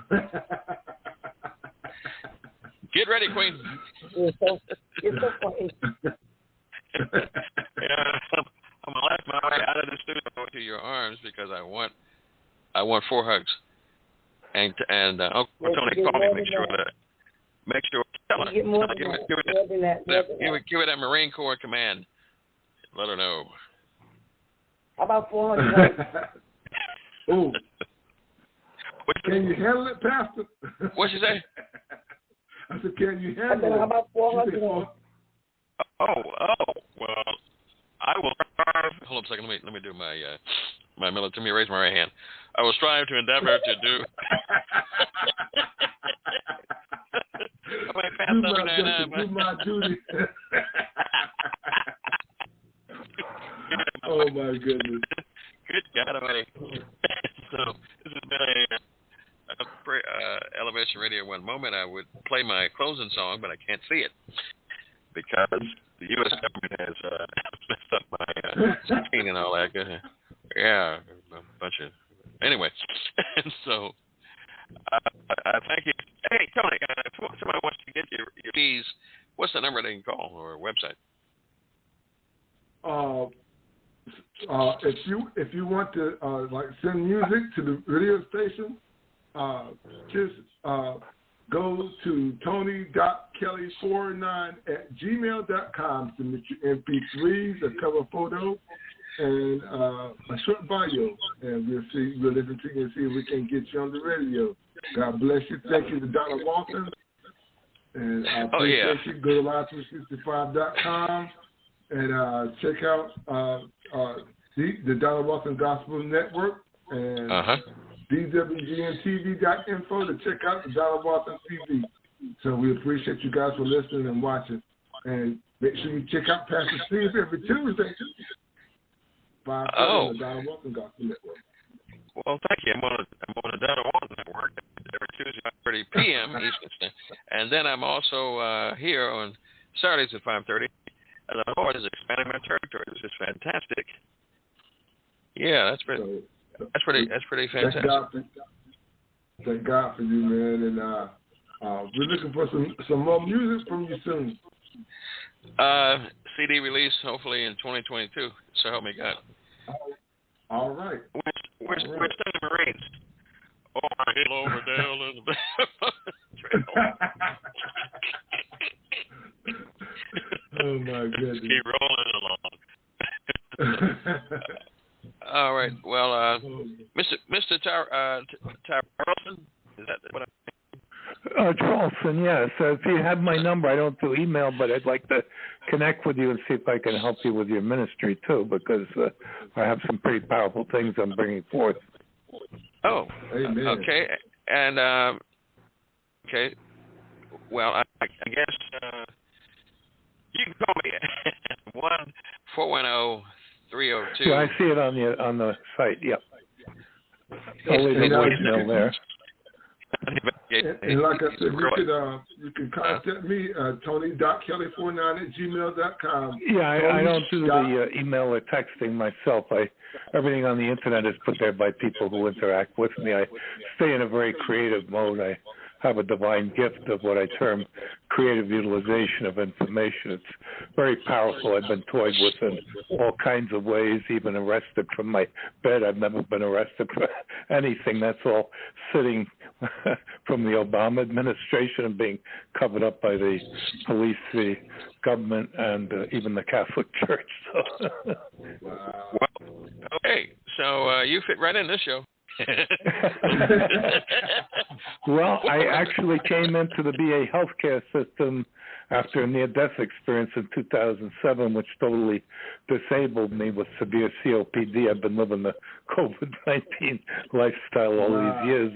right? Get ready, Queen. You're so funny. I'm gonna laugh my way out of the studio to your arms because I want 4 hugs. And Uncle Tony called me. Make sure. Tell her. Give her that Marine Corps command. Let her know. How about 400? Oh. Can you handle it, Pastor? What'd you say? I said, can you handle it? How about 400? Oh, well, I will strive. Hold on a second. Let me do my military. Let me raise my right hand. I will strive to endeavor to do. Do my duty. Oh my goodness. Good God Almighty. So this has been a Elevation Radio 1 moment. I would play my closing song, but I can't see it because the U.S. government has messed up my screen and all that. Yeah, a bunch of. Anyway, and so I thank you. Hey, Tony, if somebody wants to get your keys, what's the number they can call or website? If you want to send music to the radio station, just go to tony.kelly49@gmail.com. Submit your MP3s, a cover photo, and a short bio, and we'll listen to you and see if we can get you on the radio. God bless you. Thank you to Donna Walton. And I appreciate you. Go to live365.com and check out the Donna Walton Gospel Network and dwgntv.info to check out the Donna Walton TV. So we appreciate you guys for listening and watching. And make sure you check out Pastor Steve every Tuesday. 5:30 on the Donna Walton Gospel Network. Well, thank you. I'm on the Donna Walton Network every Tuesday at 5:30 p.m. Eastern Standard. And then I'm also here on Saturdays at 5:30. And the Lord is expanding my territory, which is fantastic. Yeah, that's pretty fantastic. Thank God for you, man. And we're looking for some more music from you soon. CD release hopefully in 2022. So help me God. All right. Where's the Marines? Oh, I hit over down in the Oh my goodness. Keep rolling along. All right. Well, Mr. Tarleton, is that what I'm Charleston, yes. If you have my number, I don't do email, but I'd like to connect with you and see if I can help you with your ministry too, because I have some pretty powerful things I'm bringing forth. Oh, amen. Okay. And okay. Well, I guess you can call me at 1-410-302. Yeah, I see it on the site. Yep. I'll leave a voicemail there. And like I said, you can contact me, tony.kelly49@gmail.com. Yeah, I don't do the email or texting myself. Everything on the internet is put there by people who interact with me. I stay in a very creative mode. I have a divine gift of what I term creative utilization of information. It's very powerful. I've been toyed with in all kinds of ways, even arrested from my bed. I've never been arrested for anything. That's all sitting from the Obama administration and being covered up by the police, the government, and even the Catholic Church. So. Well, okay. So you fit right in this show. Well, I actually came into the VA healthcare system after a near-death experience in 2007, which totally disabled me with severe COPD. I've been living the COVID-19 lifestyle all these years.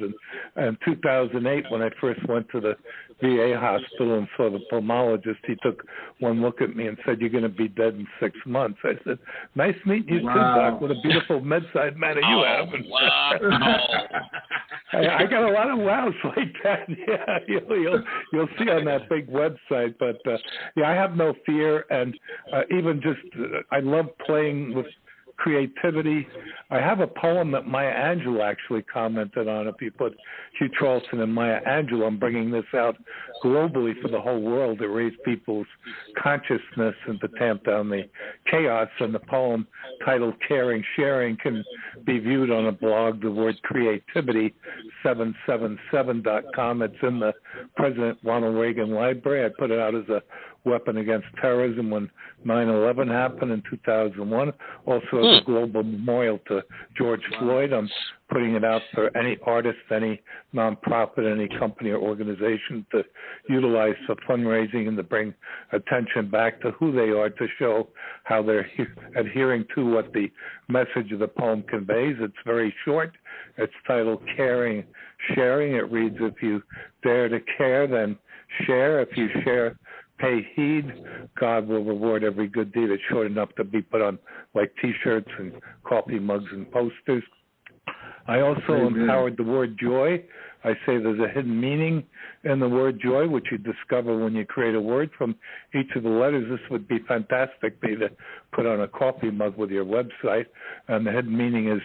And in 2008, when I first went to the VA hospital and saw the pulmonologist, he took one look at me and said, "You're going to be dead in 6 months." I said, "Nice meeting you too, Doc. What a beautiful bedside manner you have." Wow. I got a lot of wows like that. Yeah, you'll see on that big website. But yeah, I have no fear, and even just I love playing with creativity. I have a poem that Maya Angelou actually commented on. If you put Hugh Charleston and Maya Angelou, I'm bringing this out globally for the whole world to raise people's consciousness and to tamp down the chaos. And the poem titled Caring, Sharing can be viewed on a blog, the word creativity, 777.com. It's in the President Ronald Reagan Library. I put it out as a weapon against terrorism when 9/11 happened in 2001. Also as a global memorial to George Floyd. I'm putting it out for any artist, any nonprofit, any company or organization to utilize for fundraising and to bring attention back to who they are, to show how they're adhering to what the message of the poem conveys. It's very short. It's titled Caring, Sharing. It reads, "If you dare to care, then share. If you share, pay heed. God will reward every good deed." It's short enough to be put on like T-shirts and coffee mugs and posters. I also empowered the word joy. I say there's a hidden meaning in the word joy, which you discover when you create a word from each of the letters. This would be fantastic to put on a coffee mug with your website. And the hidden meaning is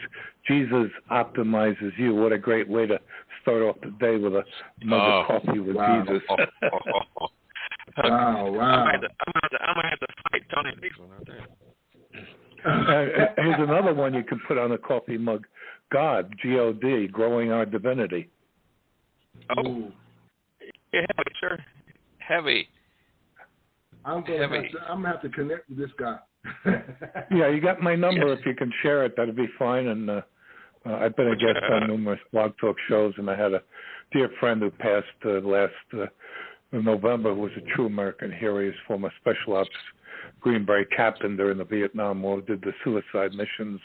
Jesus optimizes you. What a great way to start off the day with a mug of coffee with Jesus. Wow. I'm gonna have to fight Tony Beasley out there. Here's another one you can put on a coffee mug. God, G-O-D, growing our divinity. Oh, yeah, heavy, sir. Heavy. I'm gonna have to connect with this guy. Yeah, you got my number. If you can share it, that'd be fine. And I've been a guest on numerous blog talk shows, and I had a dear friend who passed last November, who was a true American hero. He was former Special Ops Green Beret captain during the Vietnam War, did the suicide missions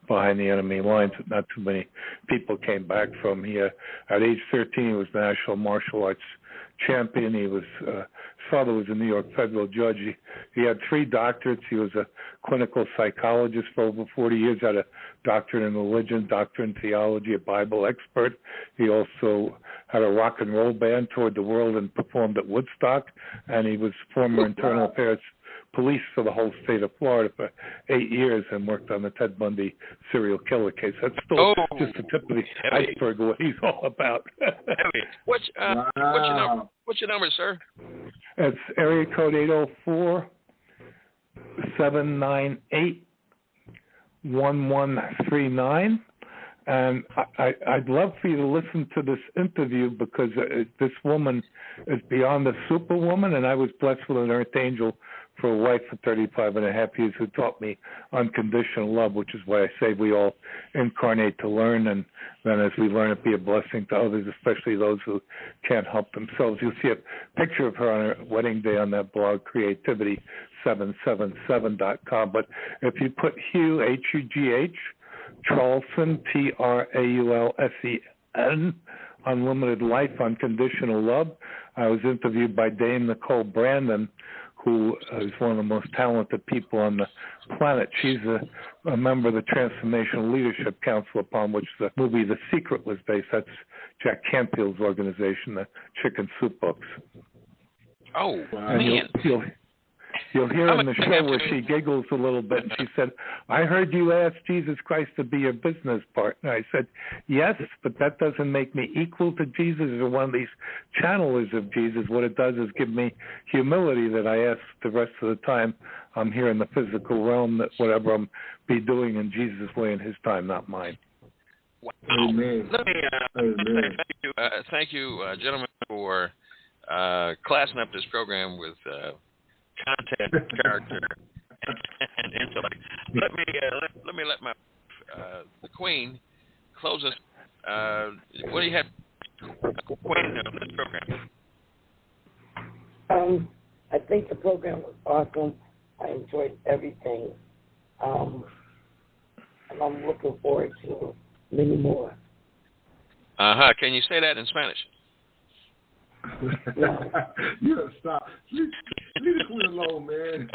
behind the enemy lines that not too many people came back from. He, at age 13, he was national martial arts champion. He was his father was a New York federal judge. He had 3 doctorates. He was a clinical psychologist for over 40 years, had a doctorate in religion, doctorate in theology, a Bible expert. He also had a rock and roll band, toured the world and performed at Woodstock, and he was former internal affairs police for the whole state of Florida for 8 years and worked on the Ted Bundy serial killer case. That's still just the tip of the iceberg of what he's all about. What's your number, sir? It's area code 804-798-1139. And I'd love for you to listen to this interview because this woman is beyond a superwoman, and I was blessed with an earth angel for a wife for 35 and a half years who taught me unconditional love, which is why I say we all incarnate to learn, and then as we learn it, be a blessing to others, especially those who can't help themselves. You'll see a picture of her on her wedding day on that blog, creativity777.com. But if you put Hugh, H-U-G-H, Charleston, Traulsen, Unlimited Life, Unconditional Love. I was interviewed by Dame Nicole Brandon, who is one of the most talented people on the planet. She's a member of the Transformational Leadership Council, upon which the movie The Secret was based. That's Jack Canfield's organization, the Chicken Soup Books. Oh, and man. You'll hear in the show where she giggles a little bit, and she said, "I heard you ask Jesus Christ to be your business partner." I said, "Yes, but that doesn't make me equal to Jesus or one of these channelers of Jesus. What it does is give me humility that I ask the rest of the time I'm here in the physical realm, that whatever I'm be doing in Jesus' way in his time, not mine." Wow. Amen. Let me say thank you, gentlemen, for classing up this program with content, character, and intellect. Let me let my the Queen close us what do you have, Queen, on this program? I think the program was awesome. I enjoyed everything. And I'm looking forward to many more. Can you say that in Spanish? No. You gotta stop. Leave the Queen alone, man.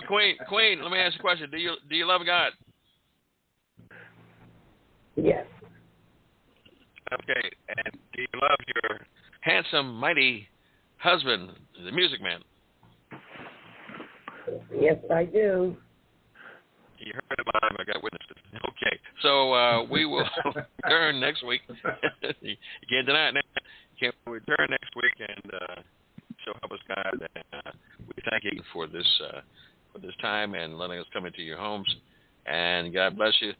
Queen, let me ask you a question. Do you love God? Yes. Okay, and do you love your handsome, mighty husband, the Music Man? Yes, I do. You heard about him. I got witnesses. Okay, so we will return next week. You can't deny it now. You can return next week, and so help us God. And, we thank you for this time and letting us come into your homes. And God bless you.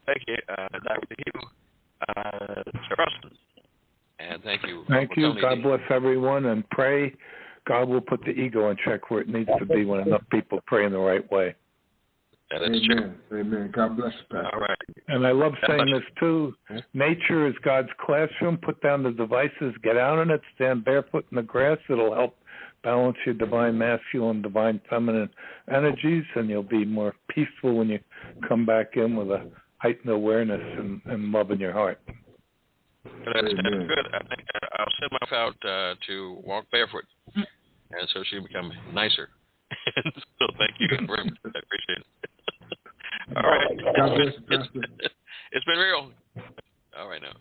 Thank you, Dr. Hugh Charleston. And thank you. Thank you. God bless everyone, and pray. God will put the ego in check where it needs to be when enough people pray in the right way. That is Amen. true. Amen. God bless you, Pastor. All right. And I love saying this too. Nature is God's classroom. Put down the devices, get out in it, stand barefoot in the grass. It'll help balance your divine masculine, divine feminine energies, and you'll be more peaceful when you come back in with a heightened awareness and love in your heart. That's good. I think I'll send my wife out to walk barefoot, and so she become nicer. So thank you very much. I appreciate it. All right. God bless you, Pastor. It's been real. All right now.